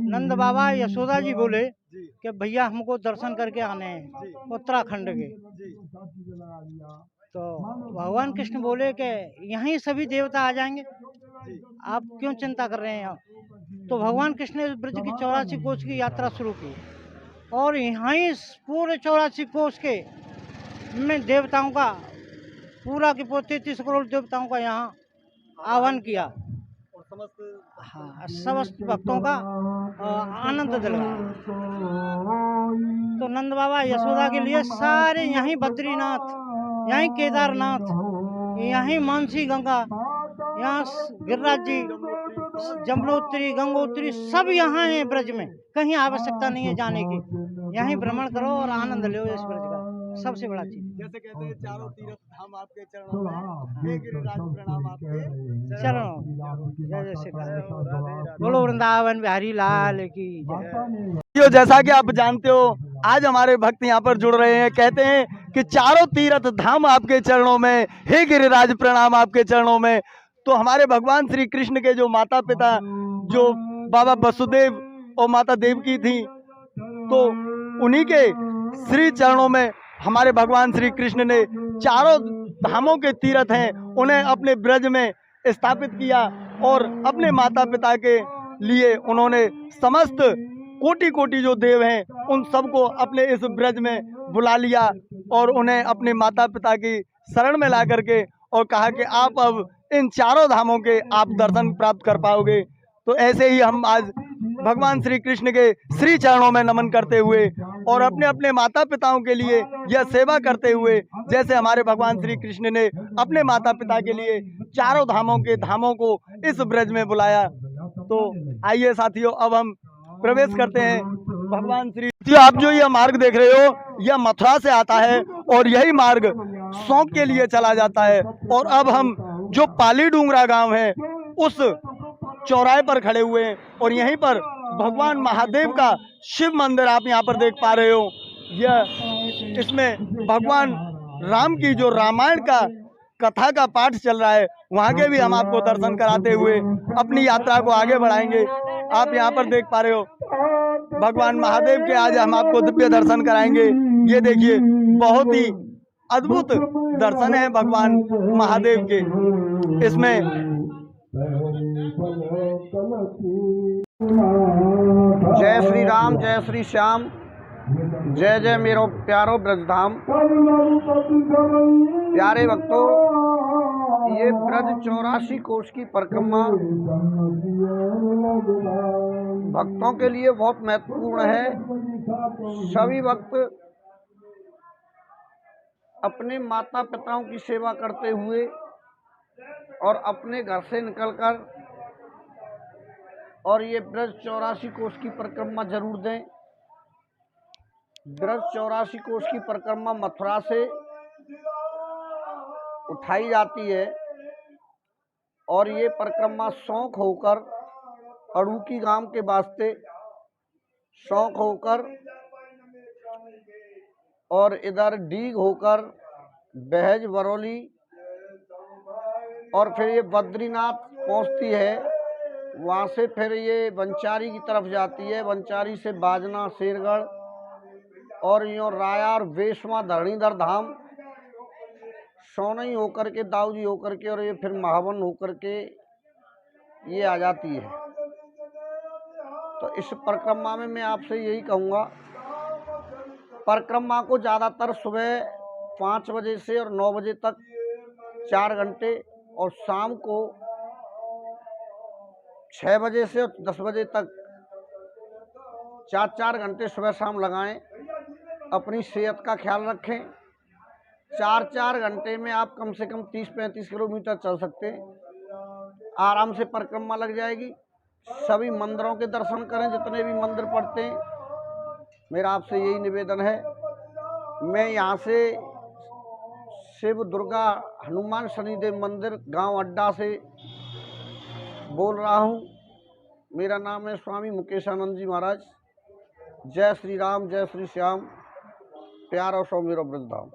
नंद बाबा यशोदा जी बोले कि भैया हमको दर्शन करके आने हैं उत्तराखंड के। तो भगवान कृष्ण बोले कि यहीं सभी देवता आ जाएंगे, आप क्यों चिंता कर रहे हैं आप। तो भगवान कृष्ण ने ब्रज की 84 कोस की यात्रा शुरू की और यहाँ ही पूरे 84 कोस के में देवताओं का पूरा के पूरे 33 करोड़ देवताओं का यहाँ आह्वान किया। हाँ, समस्त भक्तों का आनंद दिलवाया। तो नंद बाबा यशोदा के लिए सारे यहीं बद्रीनाथ, यहीं केदारनाथ, यहीं मानसी गंगा, यहाँ गिरिराज जी, जमुनोत्री, गंगोत्री सब यहाँ हैं ब्रज में। कहीं आवश्यकता नहीं है जाने की, यहीं भ्रमण करो और आनंद लो इस ब्रज का। सबसे बड़ा चीज जैसे कहते हैं चारों तीर्थ धाम आपके चरणों में, हे गिरिराज प्रणाम आपके चरणों। जय जय श्री कृष्ण, बोलो वृंदावन बिहारी लाल की जय। जैसा कि आप जानते हो, आज हमारे भक्त यहाँ पर जुड़ रहे हैं, कहते हैं कि चारों तीर्थ धाम आपके चरणों में, हे गिरिराज प्रणाम आपके चरणों में। तो हमारे भगवान श्री कृष्ण के जो माता पिता, जो बाबा वसुदेव और माता देवकी थी, तो उन्हीं के श्री चरणों में हमारे भगवान श्री कृष्ण ने चारों धामों के तीर्थ हैं उन्हें अपने ब्रज में स्थापित किया और अपने माता पिता के लिए उन्होंने समस्त कोटि कोटि जो देव हैं उन सबको अपने इस ब्रज में बुला लिया और उन्हें अपने माता पिता की शरण में ला करके और कहा कि आप अब इन चारों धामों के आप दर्शन प्राप्त कर पाओगे। तो ऐसे ही हम आज भगवान श्री कृष्ण के श्री चरणों में नमन करते हुए और अपने अपने माता पिताओं के लिए यह सेवा करते हुए, जैसे हमारे भगवान श्री कृष्ण ने अपने माता पिता के लिए चारों धामों के धामों को इस ब्रज में बुलाया। तो आइए साथियों, अब हम प्रवेश करते हैं भगवान श्री। आप जो यह मार्ग देख रहे हो, यह मथुरा से आता है और यही मार्ग सौंप के लिए चला जाता है। और अब हम जो पाली डूंगरा गांव है उस चौराहे पर खड़े हुए हैं और यहीं पर भगवान महादेव का शिव मंदिर आप यहाँ पर देख पा रहे हो। यह इसमें भगवान राम की जो रामायण का कथा का पाठ चल रहा है, वहाँ के भी हम आपको दर्शन कराते हुए अपनी यात्रा को आगे बढ़ाएंगे। आप यहाँ पर देख पा रहे हो भगवान महादेव के आज हम आपको दिव्य दर्शन कराएंगे। ये देखिए, बहुत ही अद्भुत दर्शन है भगवान महादेव के। इसमें जय श्री राम, जय श्री श्याम, जय जय मेरो प्यारो ब्रजधाम। प्यारे भक्तों, ये ब्रज 84 कोष की परिक्रमा भक्तों के लिए बहुत महत्वपूर्ण है। सभी भक्त अपने माता पिताओं की सेवा करते हुए और अपने घर से निकलकर और ये ब्रज 84 कोष की परिक्रमा जरूर दें। ब्रज 84 कोष की परिक्रमा मथुरा से उठाई जाती है और ये परिक्रमा शौक होकर अड़ूकी गांव के वास्ते शौक होकर और इधर डीग होकर बहज बरौली और फिर ये बद्रीनाथ पहुंचती है। वहाँ से फिर ये बंचारी की तरफ जाती है, बंचारी से बाजना शेरगढ़ और यूँ राया और वेशवा धरणीधर धाम सोनई होकर के दाऊजी होकर के और ये फिर महावन होकर के ये आ जाती है। तो इस परिक्रमा में मैं आपसे यही कहूँगा, परिक्रमा को ज़्यादातर सुबह 5 बजे से और 9 बजे तक 4 घंटे और शाम को 6 बजे से और 10 बजे तक 4-4 घंटे सुबह शाम लगाएं। अपनी सेहत का ख्याल रखें। 4-4 घंटे में आप कम से कम 30-35 किलोमीटर चल सकते हैं। आराम से परिक्रमा लग जाएगी। सभी मंदिरों के दर्शन करें, जितने भी मंदिर पड़ते हैं। मेरा आपसे यही निवेदन है। मैं यहाँ से शिव दुर्गा हनुमान शनिदेव मंदिर गांव अड्डा से बोल रहा हूँ। मेरा नाम है स्वामी मुकेशानंद जी महाराज। जय श्री राम, जय श्री श्याम, प्यारा सौमेरो ब्रजधाम।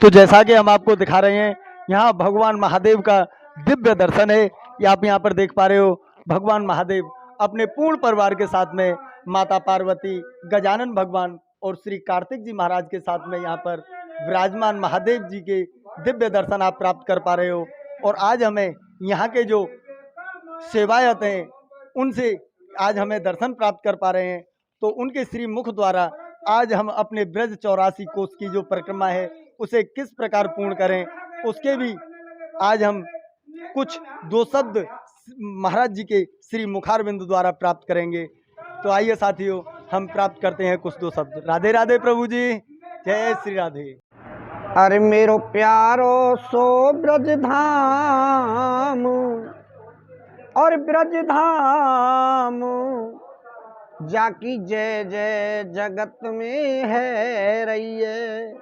तो जैसा कि हम आपको दिखा रहे हैं, यहाँ भगवान महादेव का दिव्य दर्शन है। ये आप यहाँ पर देख पा रहे हो, भगवान महादेव अपने पूर्ण परिवार के साथ में माता पार्वती, गजानन भगवान और श्री कार्तिक जी महाराज के साथ में यहाँ पर विराजमान महादेव जी के दिव्य दर्शन आप प्राप्त कर पा रहे हो। और आज हमें यहाँ के जो सेवायत हैं उनसे आज हमें दर्शन प्राप्त कर पा रहे हैं। तो उनके श्री मुख द्वारा आज हम अपने ब्रज 84 कोष की जो परिक्रमा है उसे किस प्रकार पूर्ण करें, उसके भी आज हम कुछ 2 शब्द महाराज जी के श्री मुखारविंद द्वारा प्राप्त करेंगे। तो आइए साथियों, हम प्राप्त करते हैं कुछ 2 शब्द। राधे राधे प्रभु जी, जय श्री राधे। अरे मेरो प्यारो सो ब्रज धाम और ब्रज धाम जाकी जय जय जगत में है रही है।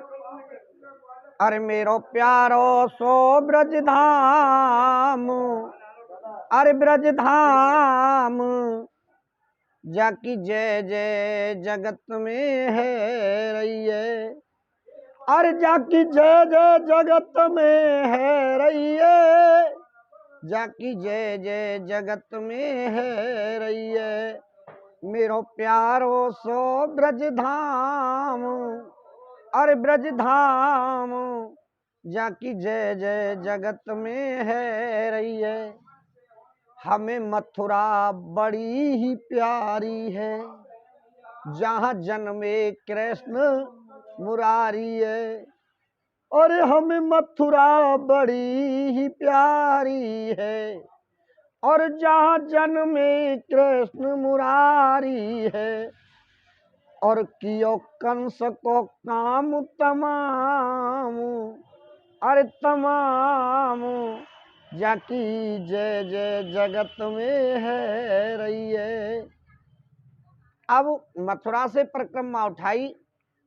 अरे मेरो प्यारो सो ब्रज धाम, अरे ब्रज धाम जाकी जय जय जगत में है रही है। अरे जाकी जय जय जगत में है रही है, जाकी जय जय जगत में है रही है। मेरो प्यारो सो ब्रज धाम, अरे ब्रज धाम जाकी जय जय जगत में है रही है। हमें मथुरा बड़ी ही प्यारी है, जहाँ जन्मे कृष्ण मुरारी है। और हमें मथुरा बड़ी ही प्यारी है, और जहाँ जन्मे कृष्ण मुरारी है। और कियो कंस को काम तमाम, अरे तमाम जाकी जय जय जगत में है रही है। अब मथुरा से परिक्रमा उठाई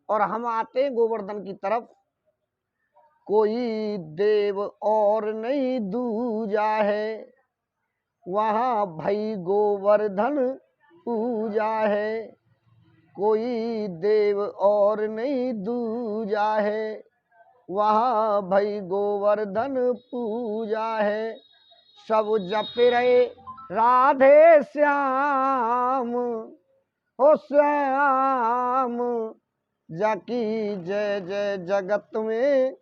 और हम आते हैं गोवर्धन की तरफ। कोई देव और नहीं दूजा है, वहाँ भई गोवर्धन पूजा है। कोई देव और नहीं दूजा है, वहाँ भई गोवर्धन पूजा है। सब जप रहे राधे श्याम, हो श्याम जाकी जय जय जगत में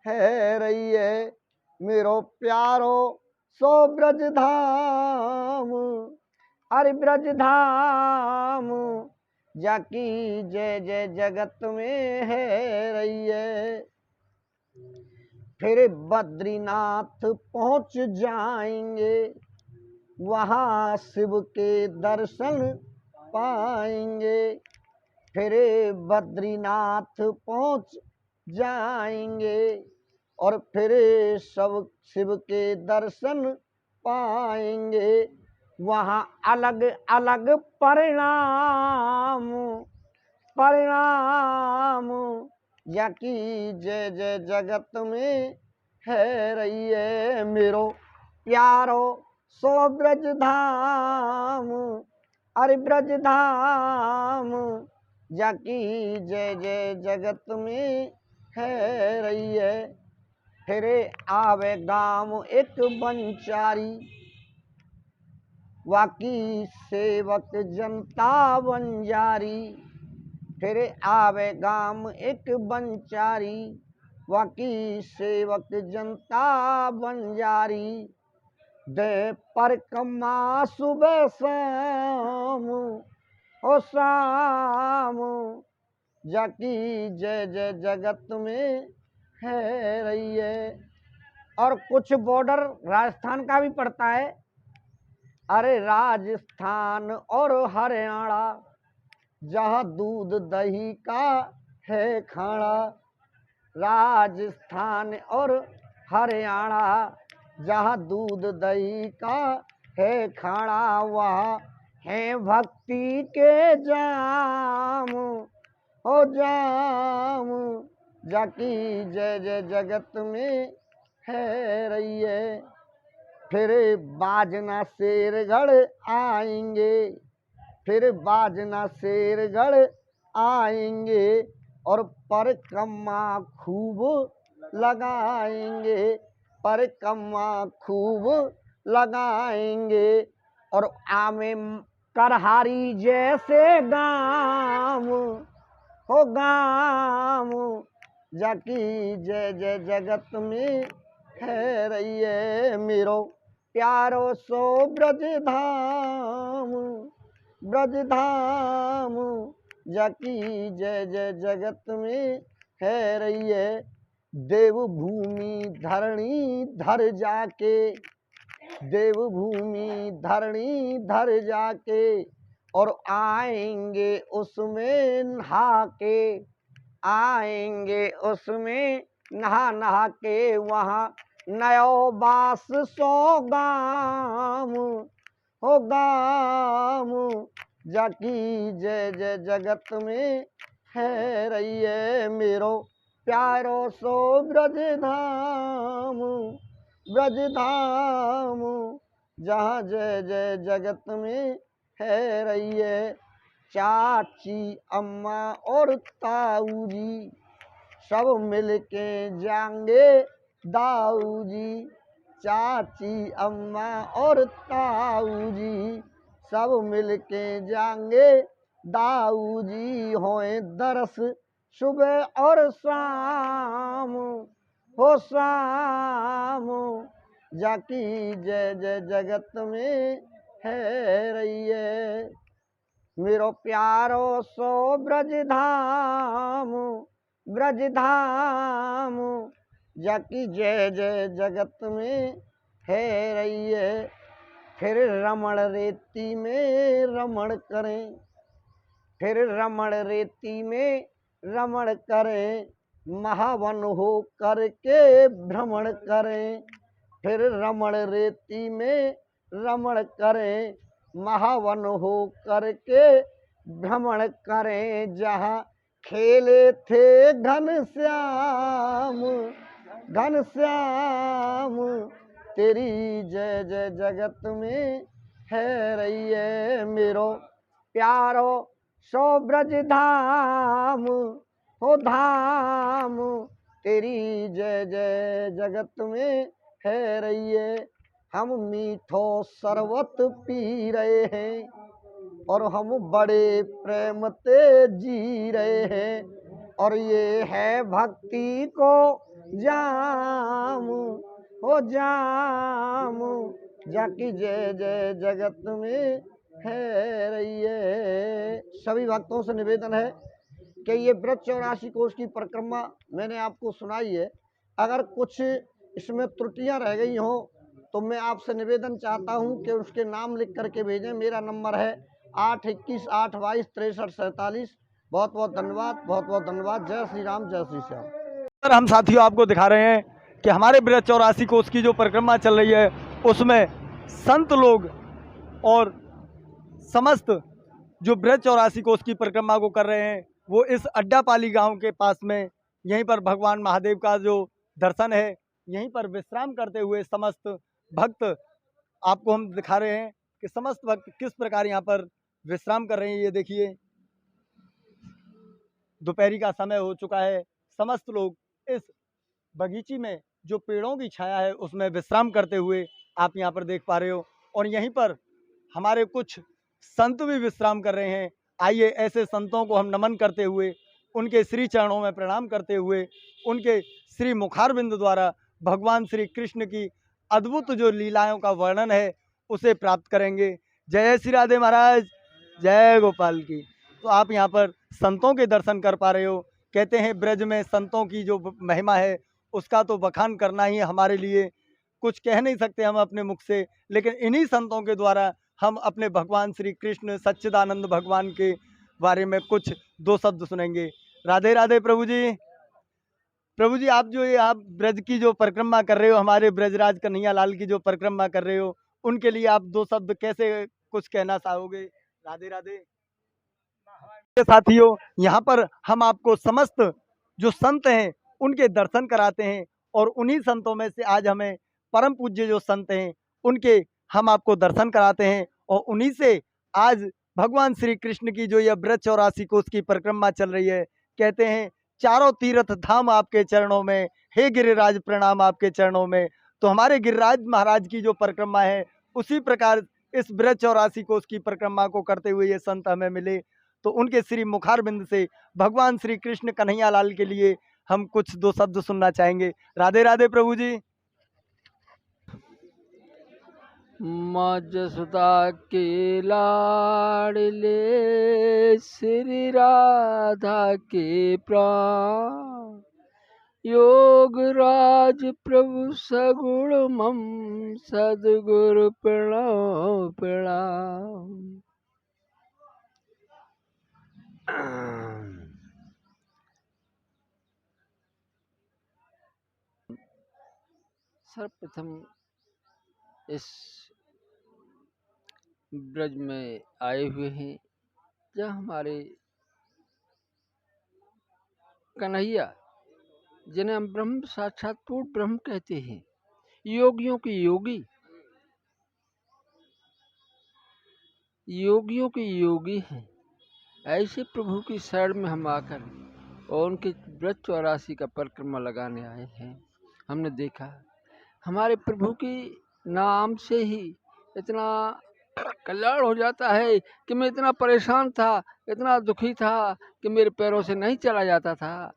है रही है। मेरो प्यारो सो ब्रज धाम, अरे ब्रज धाम जाकी जय जय जगत में है रही है। फिर बद्रीनाथ पहुँच जाएंगे, वहाँ शिव के दर्शन पाएंगे। फिर बद्रीनाथ पहुँच जाएंगे, और फिर सब शिव के दर्शन पाएंगे। वहाँ अलग अलग परिणाम परिणाम जाकी जय जय जगत में है रही है मेरो प्यारो सो ब्रज धाम। अरे ब्रज धाम जाकी जय जय जगत में है रही है। फिर आवे गाँव एक बंचारी वाकी सेवक जनता बंजारी। फिर आवे गाँव एक बंचारी वाकी सेवक जनता बंजारी। दे परिक्रमा सुबह शाम ओ शाम जाकी जय जय जगत में है रही है। और कुछ बॉर्डर राजस्थान का भी पड़ता है। अरे राजस्थान और हरियाणा जहाँ दूध दही का है खाना। राजस्थान और हरियाणा जहाँ दूध दही का है खाना। वहाँ है भक्ति के जाम ओ जाम जाकी जय जय जगत में है रही है। फिर बाजना शेरगढ़ आएंगे फिर बाजना शेरगढ़ आएंगे और परिक्रमा खूब लगाएंगे परिक्रमा खूब लगाएंगे। और आमे करहारी जैसे गाँव हो गाँव जाकी जय जय जगत में है रही है मेरो प्यारो सो ब्रज धाम जाकी जय जय जगत में है रही है। देवभूमि धरणी धर जाके देवभूमि धरणी धर जाके और आएंगे उसमें नहा के आएंगे उसमें नहा नहा के। वहाँ नयो बास सो गाम हो गाम जाकी जय जय जगत में है रही है मेरो प्यारो सो ब्रज धाम जहाँ जय जय जगत में है रही है। चाची अम्मा और ताऊ जी सब मिलके जाएंगे दाऊ जी। चाची अम्मा और ताऊ जी सब मिलके जाएंगे दाऊ जी। होए दरस सुबह और शाम हो शाम जाकी जय जय जगत में है रही है मेरो प्यारो सो ब्रज धाम जाकी जय जय जगत में है रही है। फिर रमण रेती में रमण करें फिर रमण रेती में रमण करें महावन हो करके भ्रमण करें। फिर रमण रेती में रमण करें महावन हो करके भ्रमण करें। जहाँ खेले थे घनश्याम तेरी जय जय जगत में है रही है मेरो प्यारो सो ब्रज धाम हो धाम तेरी जय जय जगत में है रही है। हम मीठो शरबत पी रहे हैं और हम बड़े प्रेम ते जी रहे हैं। और ये है भक्ति को जाम हो जाम जाकी जय जय जगत में है रही है। सभी भक्तों से निवेदन है कि ये ब्रज 84 कोष की परिक्रमा मैंने आपको सुनाई है। अगर कुछ इसमें त्रुटियां रह गई हों तो मैं आपसे निवेदन चाहता हूं कि उसके नाम लिख करके भेजें। मेरा नंबर है 821 822 63 47। बहुत बहुत धन्यवाद जय श्री राम जय श्री श्याम। सर हम साथियों आपको दिखा रहे हैं कि हमारे ब्रज 84 कोस की जो परिक्रमा चल रही है उसमें संत लोग और समस्त जो ब्रज 84 कोस की परिक्रमा को कर रहे हैं वो इस अड्डापाली गांव के पास में यहीं पर भगवान महादेव का जो दर्शन है, यहीं पर विश्राम करते हुए समस्त भक्त आपको हम दिखा रहे हैं कि समस्त भक्त किस प्रकार यहाँ पर विश्राम कर रहे हैं। ये देखिए दोपहरी का समय हो चुका है, समस्त लोग इस बगीची में जो पेड़ों की छाया है उसमें विश्राम करते हुए आप यहाँ पर देख पा रहे हो। और यहीं पर हमारे कुछ संत भी विश्राम कर रहे हैं। आइए ऐसे संतों को हम नमन करते हुए, उनके श्री चरणों में प्रणाम करते हुए, उनके श्री मुखारबिंद द्वारा भगवान श्री कृष्ण की अद्भुत जो लीलाओं का वर्णन है उसे प्राप्त करेंगे। जय श्री राधे महाराज, जय गोपाल की। तो आप यहाँ पर संतों के दर्शन कर पा रहे हो। कहते हैं ब्रज में संतों की जो महिमा है उसका तो बखान करना ही हमारे लिए, कुछ कह नहीं सकते हम अपने मुख से, लेकिन इन्हीं संतों के द्वारा हम अपने भगवान श्री कृष्ण सच्चिदानंद भगवान के बारे में कुछ दो शब्द सुनेंगे। राधे राधे प्रभु जी। प्रभु जी, आप जो ये आप ब्रज की जो परिक्रमा कर रहे हो, हमारे ब्रजराज कन्हैया लाल की जो परिक्रमा कर रहे हो, उनके लिए आप दो शब्द कैसे कुछ कहना चाहोगे? राधे राधे। साथियों, यहाँ पर हम आपको समस्त जो संत हैं उनके दर्शन कराते हैं और उन्हीं संतों में से आज हमें परम पूज्य जो संत हैं उनके हम आपको दर्शन कराते हैं और उन्हीं से आज भगवान श्री कृष्ण की जो यह ब्रज 84 कोस की परिक्रमा चल रही है। कहते हैं चारों तीर्थ धाम आपके चरणों में, हे गिरिराज प्रणाम आपके चरणों में। तो हमारे गिरिराज महाराज की जो परिक्रमा है उसी प्रकार इस ब्रज 84 कोस की परिक्रमा को करते हुए ये संत हमें मिले, तो उनके श्री मुखारबिंद से भगवान श्री कृष्ण कन्हैया लाल के लिए हम कुछ दो शब्द सुनना चाहेंगे। राधे राधे प्रभु जी। माँ जसोदा के लाडले श्री राधा के प्राण, योग राज प्रभु सगुण मम सदगुरु प्रणाम प्रणाम। सर्वप्रथम इस ब्रज में आए हुए हैं जहाँ हमारे कन्हैया, जिन्हें हम ब्रह्म साक्षात पूर्ण ब्रह्म कहते हैं, योगियों के योगी, योगियों के योगी हैं, ऐसे प्रभु की शरण में हम आकर और उनके ब्रज 84 का परिक्रमा लगाने आए हैं। हमने देखा हमारे प्रभु के नाम से ही इतना कल्याण हो जाता है कि मैं इतना परेशान था, इतना दुखी था कि मेरे पैरों से नहीं चला जाता था।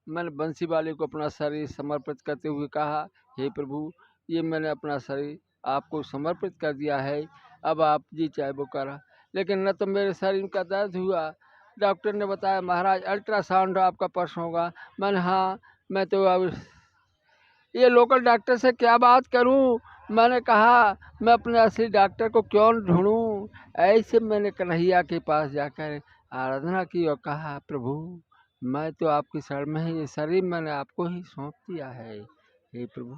मैंने बंसी वाले को अपना शरीर समर्पित करते हुए कहा, हे प्रभु, ये मैंने अपना शरीर आपको समर्पित कर दिया है, अब आप जी चाहे वो करा। लेकिन न तो मेरे शरीर का दर्द हुआ। डॉक्टर ने बताया महाराज अल्ट्रासाउंड आपका परसों होगा। मैंने हाँ, मैं तो अब ये लोकल डॉक्टर से क्या बात करूं। मैंने कहा मैं अपने असली डॉक्टर को क्यों ढूंढूं। ऐसे मैंने कन्हैया के पास जाकर आराधना की और कहा, प्रभु मैं तो आपकी शरण में ही, ये शरीर मैंने आपको ही सौंप दिया है, हे प्रभु।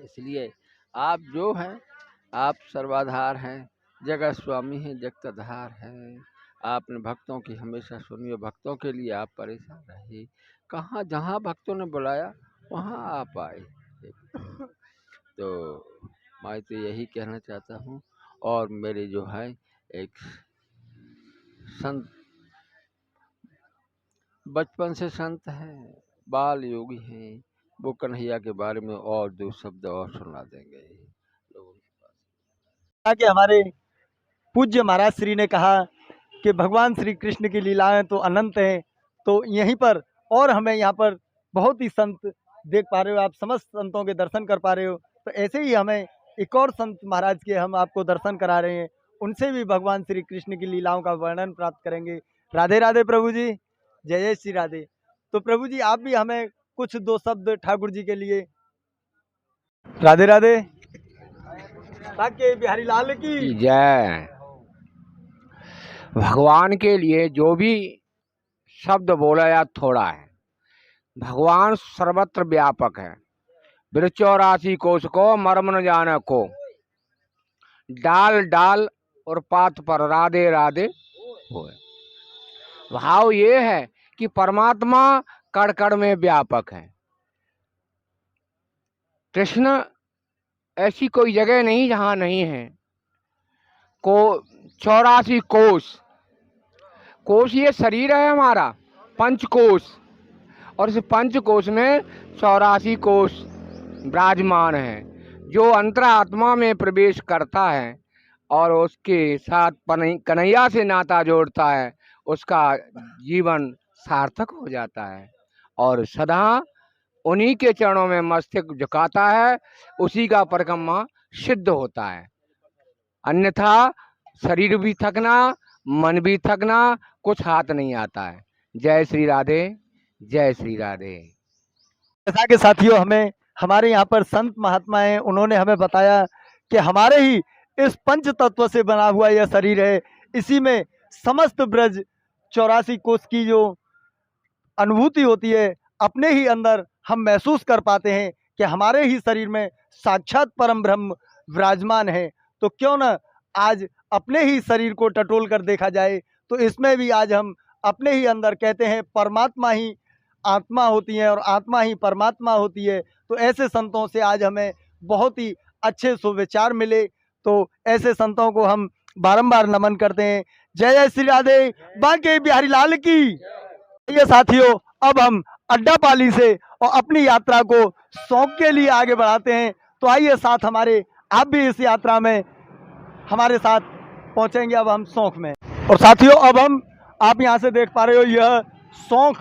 इसलिए आप जो हैं, आप सर्वाधार हैं, जगत स्वामी हैं, जगताधार हैं। आपने भक्तों की हमेशा सुनिए, भक्तों के लिए आप परेशान रहे। कहाँ जहाँ भक्तों ने बुलाया वहाँ आप आए। तो मैं तो यही कहना चाहता हूँ। और मेरे जो है एक संत, बचपन से संत हैं, बाल योगी हैं, वो कन्हैया के बारे में और दो शब्द और सुना देंगे लोगों के पास। कि हमारे पूज्य महाराज श्री ने कहा कि भगवान श्री कृष्ण की लीलाएं तो अनंत हैं, तो यहीं पर और हमें यहाँ पर बहुत ही संत देख पा रहे हो, आप समस्त संतों के दर्शन कर पा रहे हो। तो ऐसे ही हमें एक और संत महाराज के हम आपको दर्शन करा रहे हैं, उनसे भी भगवान श्री कृष्ण की लीलाओं का वर्णन प्राप्त करेंगे। राधे राधे प्रभु जी, जय जय श्री राधे। तो प्रभु जी आप भी हमें कुछ दो शब्द ठाकुर जी के लिए। राधे राधे। बिहारी लाल की जय। भगवान के लिए जो भी शब्द बोला या थोड़ा है, भगवान सर्वत्र व्यापक है। ब्रज 84 कोस को मर्म न जाने को, डाल डाल और पात पर राधे राधे होए। भाव ये है कि परमात्मा कण कण में व्यापक है। कृष्ण ऐसी कोई जगह नहीं जहां नहीं है। को 84 कोस, कोष ये शरीर है हमारा, पंचकोश, और इस पंचकोश में 84 कोष विराजमान है। जो अंतरात्मा में प्रवेश करता है और उसके साथ कन्हैया से नाता जोड़ता है, उसका जीवन सार्थक हो जाता है और सदा उन्हीं के चरणों में मस्तक झुकाता है, उसी का परिक्रमा सिद्ध होता है। अन्यथा शरीर भी थकना, मन भी थकना, कुछ हाथ नहीं आता है। जय श्री राधे, जय श्री राधे। जैसा कि साथियों हमें हमारे यहाँ पर संत महात्मा हैं, उन्होंने हमें बताया कि हमारे ही इस पंच तत्व से बना हुआ यह शरीर है, इसी में समस्त ब्रज 84 कोष की जो अनुभूति होती है अपने ही अंदर हम महसूस कर पाते हैं कि हमारे ही शरीर में साक्षात परम ब्रह्म विराजमान है। तो क्यों न आज अपने ही शरीर को टटोल कर देखा जाए। तो इसमें भी आज हम अपने ही अंदर कहते हैं परमात्मा ही आत्मा होती है और आत्मा ही परमात्मा होती है। तो ऐसे संतों से आज हमें बहुत ही अच्छे सुविचार मिले। तो ऐसे संतों को हम बारंबार नमन करते हैं। जय जय श्री राधे, बांके बिहारी लाल की। ये साथियों अब हम अड्डापाली से और अपनी यात्रा को शौक के लिए आगे बढ़ाते हैं। तो आइए साथ हमारे, आप भी इस यात्रा में हमारे साथ पहुंचेंगे। अब हम शौक में, और साथियों अब हम, आप यहां से देख पा रहे हो, यह शौक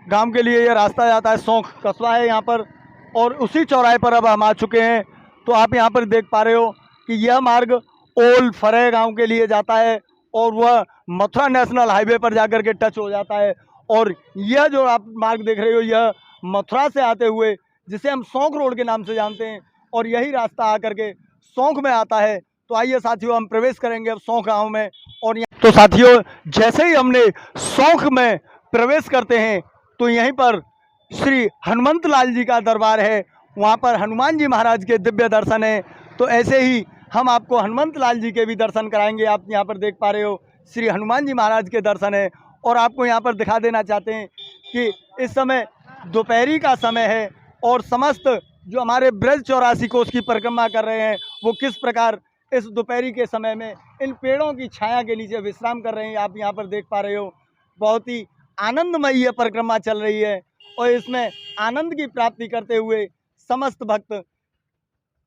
गांव के लिए यह रास्ता जाता है। शौक कस्बा है यहाँ पर, और उसी चौराहे पर अब हम आ चुके हैं। तो आप यहाँ पर देख पा रहे हो कि यह मार्ग ओल फरे गांव के लिए जाता है और वह मथुरा नेशनल हाईवे पर जाकर के टच हो जाता है। और यह जो आप मार्ग देख रहे हो, यह मथुरा से आते हुए, जिसे हम शौक रोड के नाम से जानते हैं, और यही रास्ता आकर के शौक में आता है। तो आइए साथियों हम प्रवेश करेंगे अब शौक गांव में। और तो साथियों जैसे ही हमने शौक में प्रवेश करते हैं तो यहीं पर श्री हनुमंत लाल जी का दरबार है। वहाँ पर हनुमान जी महाराज के दिव्य दर्शन है। तो ऐसे ही हम आपको हनुमंत लाल जी के भी दर्शन कराएंगे। आप यहाँ पर देख पा रहे हो श्री हनुमान जी महाराज के दर्शन है। और आपको यहाँ पर दिखा देना चाहते हैं कि इस समय दोपहरी का समय है और समस्त जो हमारे ब्रज 84 कोष की परिक्रमा कर रहे हैं वो किस प्रकार इस दोपहरी के समय में इन पेड़ों की छाया के नीचे विश्राम कर रहे हैं। आप यहाँ पर देख पा रहे हो बहुत ही आनंदमयी यह परिक्रमा चल रही है और इसमें आनंद की प्राप्ति करते हुए समस्त भक्त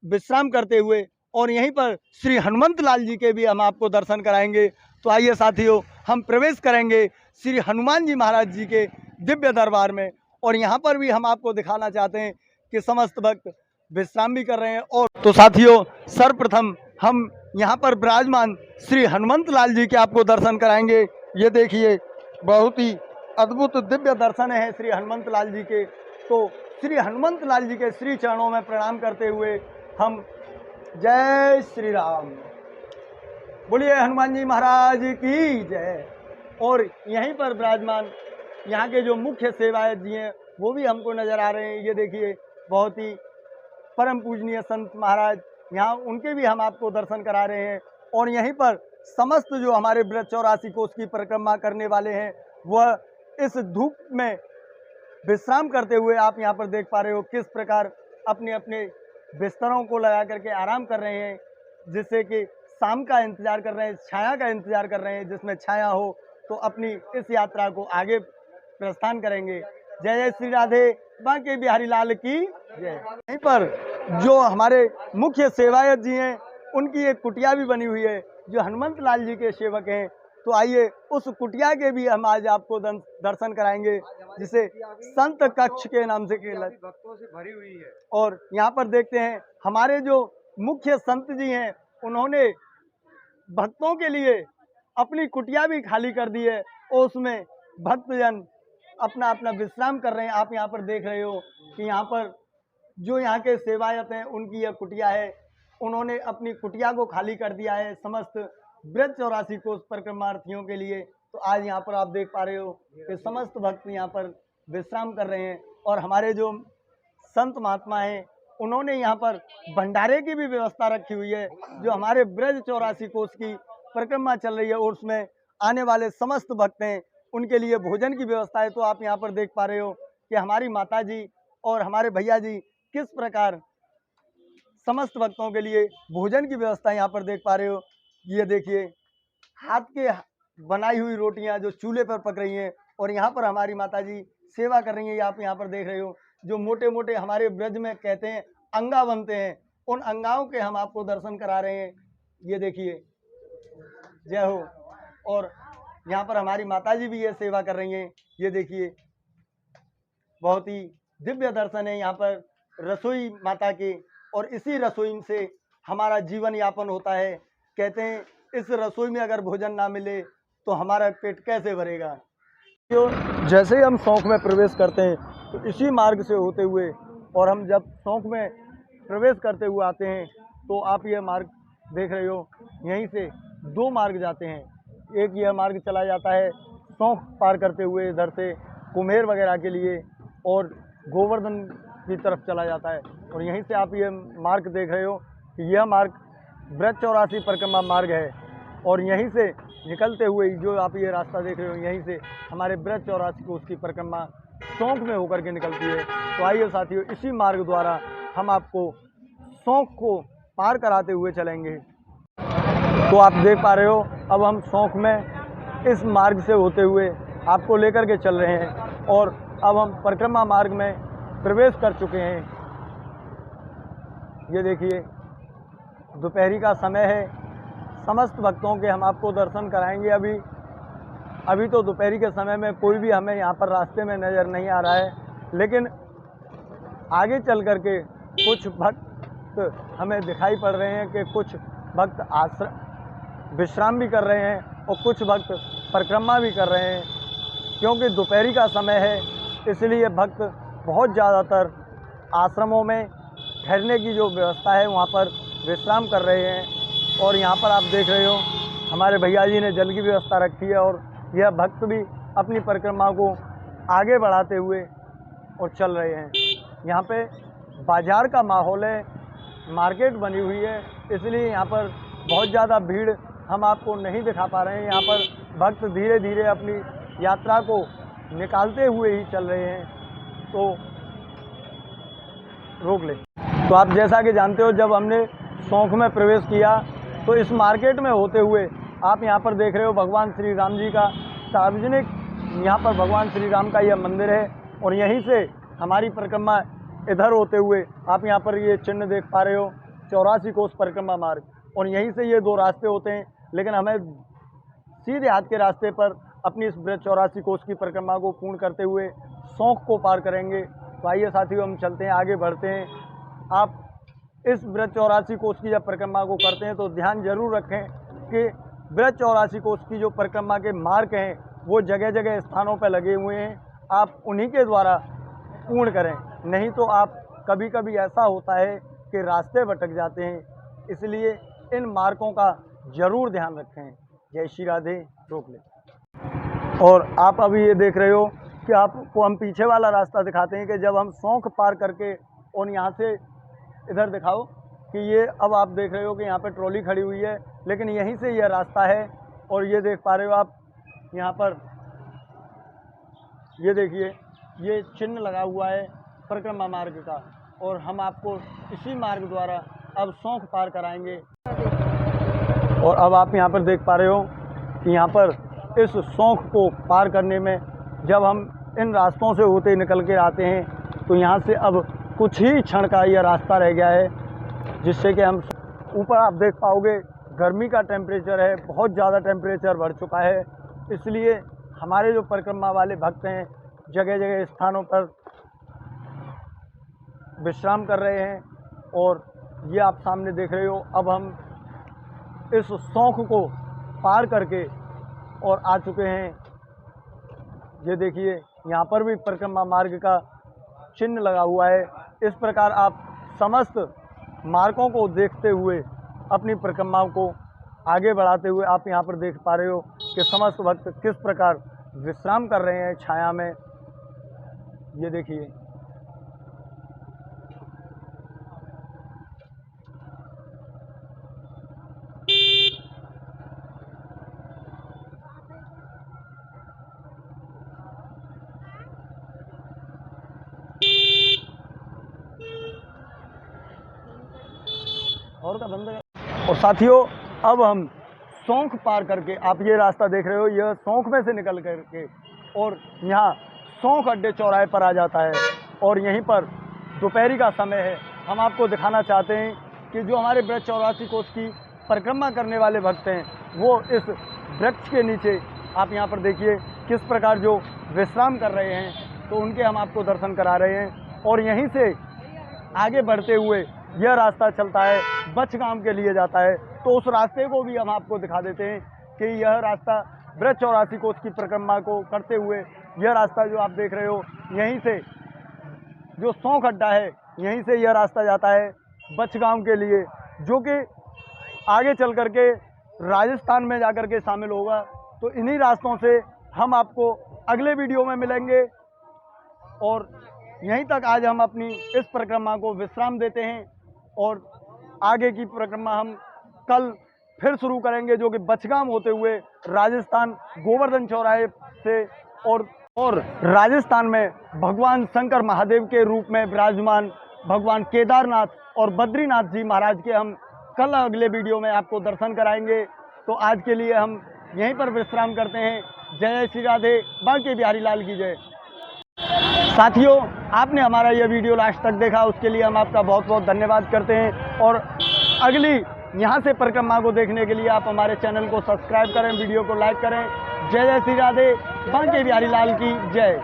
विश्राम करते हुए, और यहीं पर श्री हनुमंत लाल जी के भी हम आपको दर्शन कराएंगे। तो आइए साथियों हम प्रवेश करेंगे श्री हनुमान जी महाराज जी के दिव्य दरबार में, और यहाँ पर भी हम आपको दिखाना चाहते हैं कि समस्त भक्त विश्राम भी कर रहे हैं। और तो साथियों सर्वप्रथम हम यहाँ पर विराजमान श्री हनुमंत लाल जी के आपको दर्शन कराएंगे। ये देखिए बहुत ही अद्भुत दिव्य दर्शन है श्री हनुमंत लाल जी के। तो श्री हनुमंत लाल जी के श्री चरणों में प्रणाम करते हुए हम जय श्री राम, बोलिए हनुमान जी महाराज की जय। और यहीं पर विराजमान यहाँ के जो मुख्य सेवायत जी हैं वो भी हमको नज़र आ रहे हैं। ये देखिए बहुत ही परम पूजनीय संत महाराज, यहाँ उनके भी हम आपको दर्शन करा रहे हैं। और यहीं पर समस्त जो हमारे ब्रज 84 कोष की परिक्रमा करने वाले हैं वह इस धूप में विश्राम करते हुए आप यहाँ पर देख पा रहे हो किस प्रकार अपने अपने बिस्तरों को लगा करके आराम कर रहे हैं, जिससे कि शाम का इंतज़ार कर रहे हैं, छाया का इंतज़ार कर रहे हैं, जिसमें छाया हो तो अपनी इस यात्रा को आगे प्रस्थान करेंगे। जय जय श्री राधे, बांके बिहारी लाल की जय। यहीं पर जो हमारे मुख्य सेवायत जी हैं उनकी एक कुटिया भी बनी हुई है जो हनुमंत लाल जी के सेवक हैं। तो आइए उस कुटिया के भी हम आज आपको दर्शन कराएंगे, जिसे संत कक्ष के नाम से भक्तों से भरी हुई है। और यहाँ पर देखते हैं हमारे जो मुख्य संत जी हैं उन्होंने भक्तों के लिए अपनी कुटिया भी खाली कर दी है और उसमें भक्तजन अपना अपना विश्राम कर रहे हैं। आप यहाँ पर देख रहे हो कि यहाँ पर जो यहाँ के सेवायत हैं उनकी यह कुटिया है, उन्होंने अपनी कुटिया को खाली कर दिया है समस्त ब्रज 84 कोष परिक्रमार्थियों के लिए। तो आज यहाँ पर आप देख पा रहे हो कि समस्त भक्त यहाँ पर विश्राम कर रहे हैं और हमारे जो संत महात्मा हैं उन्होंने यहाँ पर भंडारे की भी व्यवस्था रखी हुई है। जो हमारे ब्रज 84 कोस की परिक्रमा चल रही है और उसमें आने वाले समस्त भक्त हैं, उनके लिए भोजन की व्यवस्था है। तो आप यहाँ पर देख पा रहे हो कि हमारी माता जी और हमारे भैया जी किस प्रकार समस्त भक्तों के लिए भोजन की व्यवस्था यहाँ पर देख पा रहे हो। ये देखिए हाथ के बनाई हुई रोटियाँ जो चूल्हे पर पक रही हैं और यहाँ पर हमारी माता जी सेवा कर रही हैं। आप यहाँ पर देख रहे हो जो मोटे मोटे हमारे ब्रज में कहते हैं अंगा बनते हैं, उन अंगाओं के हम आपको दर्शन करा रहे हैं। ये देखिए, जय हो। और यहाँ पर हमारी माता जी भी ये सेवा कर रही हैं। ये देखिए बहुत ही दिव्य दर्शन है यहाँ पर रसोई माता के, और इसी रसोई से हमारा जीवन यापन होता है। कहते हैं इस रसोई में अगर भोजन ना मिले तो हमारा पेट कैसे भरेगा। तो जैसे ही हम शौक में प्रवेश करते हैं तो इसी मार्ग से होते हुए, और हम जब शौक में प्रवेश करते हुए आते हैं तो आप ये मार्ग देख रहे हो, यहीं से दो मार्ग जाते हैं। एक यह मार्ग चला जाता है शौक पार करते हुए इधर से कुम्हेर वगैरह के लिए, और गोवर्धन की तरफ चला जाता है। और यहीं से आप ये मार्ग देख रहे हो कि यह मार्ग ब्रज 84 परिक्रमा मार्ग है, और यहीं से निकलते हुए जो आप ये रास्ता देख रहे हो, यहीं से हमारे ब्रज 84 कोस की परिक्रमा शौक में होकर के निकलती है। तो आइए साथियों, इसी मार्ग द्वारा हम आपको शौक को पार कराते हुए चलेंगे। तो आप देख पा रहे हो अब हम शौक में इस मार्ग से होते हुए आपको लेकर के चल रहे हैं, और अब हम परिक्रमा मार्ग में प्रवेश कर चुके हैं। ये देखिए दोपहरी का समय है, समस्त भक्तों के हम आपको दर्शन कराएंगे। अभी तो दोपहरी के समय में कोई भी हमें यहाँ पर रास्ते में नज़र नहीं आ रहा है, लेकिन आगे चल कर के कुछ भक्त हमें दिखाई पड़ रहे हैं कि कुछ भक्त विश्राम भी कर रहे हैं और कुछ भक्त परिक्रमा भी कर रहे हैं। क्योंकि दोपहरी का समय है, इसलिए भक्त बहुत ज़्यादातर आश्रमों में ठहरने की जो व्यवस्था है वहाँ पर विश्राम कर रहे हैं। और यहाँ पर आप देख रहे हो हमारे भैया जी ने जल की व्यवस्था रखी है, और यह भक्त भी अपनी परिक्रमा को आगे बढ़ाते हुए और चल रहे हैं। यहाँ पे बाज़ार का माहौल है, मार्केट बनी हुई है, इसलिए यहाँ पर बहुत ज़्यादा भीड़ हम आपको नहीं दिखा पा रहे हैं। यहाँ पर भक्त धीरे धीरे अपनी यात्रा को निकालते हुए ही चल रहे हैं। तो रोक ले। तो आप जैसा कि जानते हो, जब हमने शौक में प्रवेश किया तो इस मार्केट में होते हुए आप यहाँ पर देख रहे हो भगवान श्री राम जी का सार्वजनिक, यहाँ पर भगवान श्री राम का यह मंदिर है, और यहीं से हमारी परिक्रमा इधर होते हुए आप यहाँ पर ये चिन्ह देख पा रहे हो 84 कोस परिक्रमा मार्ग, और यहीं से ये दो रास्ते होते हैं। लेकिन हमें सीधे हाथ के रास्ते पर अपनी इस ब्रज 84 कोस की परिक्रमा को पूर्ण करते हुए शौक को पार करेंगे। तो आइए साथियों, हम चलते हैं, आगे बढ़ते हैं। आप इस ब्रज 84 कोस की जब परिक्रमा को करते हैं तो ध्यान जरूर रखें कि ब्रज 84 कोस की जो परिक्रमा के मार्ग हैं वो जगह जगह स्थानों पर लगे हुए हैं, आप उन्हीं के द्वारा पूर्ण करें। नहीं तो आप कभी कभी ऐसा होता है कि रास्ते भटक जाते हैं, इसलिए इन मार्गों का जरूर ध्यान रखें। जय श्री राधे। रोक ले। और आप अभी ये देख रहे हो कि आपको हम पीछे वाला रास्ता दिखाते हैं कि जब हम शौक पार करके, और यहाँ से इधर दिखाओ कि ये अब आप देख रहे हो कि यहाँ पे ट्रॉली खड़ी हुई है, लेकिन यहीं से यह रास्ता है। और ये देख पा रहे हो आप यहाँ पर, ये देखिए ये चिन्ह लगा हुआ है परिक्रमा मार्ग का, और हम आपको इसी मार्ग द्वारा अब शौक पार कराएंगे। और अब आप यहाँ पर देख पा रहे हो कि यहाँ पर इस शौक को पार करने में जब हम इन रास्तों से होते निकल के आते हैं तो यहाँ से अब कुछ ही क्षण का यह रास्ता रह गया है, जिससे कि हम ऊपर आप देख पाओगे गर्मी का टेम्परेचर है, बहुत ज़्यादा टेम्परेचर बढ़ चुका है। इसलिए हमारे जो परिक्रमा वाले भक्त हैं जगह जगह स्थानों पर विश्राम कर रहे हैं। और ये आप सामने देख रहे हो, अब हम इस शौक को पार करके और आ चुके हैं। ये देखिए यहाँ पर भी परिक्रमा मार्ग का चिन्ह लगा हुआ है। इस प्रकार आप समस्त मार्गों को देखते हुए अपनी परिक्रमा को आगे बढ़ाते हुए आप यहाँ पर देख पा रहे हो कि समस्त भक्त किस प्रकार विश्राम कर रहे हैं छाया में। ये देखिए मोटर का बंद है। और साथियों, अब हम सौंख पार करके, आप ये रास्ता देख रहे हो, यह सौंख में से निकल करके और यहाँ सौंख अड्डे चौराहे पर आ जाता है। और यहीं पर दोपहरी का समय है। हम आपको दिखाना चाहते हैं कि जो हमारे ब्रज 84 कोस की परिक्रमा करने वाले भक्त हैं, वो इस वृक्ष के नीचे, आप यहाँ पर देखिए किस प्रकार जो विश्राम कर रहे हैं, तो उनके हम आपको दर्शन करा रहे हैं। और यहीं से आगे बढ़ते हुए यह रास्ता चलता है बछगांव के लिए जाता है। तो उस रास्ते को भी हम आपको दिखा देते हैं कि यह रास्ता ब्रज 84 कोस की परिक्रमा को करते हुए, यह रास्ता जो आप देख रहे हो, यहीं से जो सौंख अड्डा है, यहीं से यह रास्ता जाता है बछगांव के लिए, जो कि आगे चल करके राजस्थान में जाकर के शामिल होगा। तो इन्हीं रास्तों से हम आपको अगले वीडियो में मिलेंगे। और यहीं तक आज हम अपनी इस परिक्रमा को विश्राम देते हैं और आगे की परिक्रमा हम कल फिर शुरू करेंगे, जो कि बछगांव होते हुए राजस्थान गोवर्धन चौराहे से और राजस्थान में भगवान शंकर महादेव के रूप में विराजमान भगवान केदारनाथ और बद्रीनाथ जी महाराज के हम कल अगले वीडियो में आपको दर्शन कराएंगे। तो आज के लिए हम यहीं पर विश्राम करते हैं। जय श्री राधे, बांके बिहारी लाल की जय। साथियों, आपने हमारा यह वीडियो लास्ट तक देखा, उसके लिए हम आपका बहुत बहुत धन्यवाद करते हैं। और अगली यहाँ से परिक्रमा को देखने के लिए आप हमारे चैनल को सब्सक्राइब करें, वीडियो को लाइक करें। जय जय श्री राधे, बांके बिहारी लाल की जय।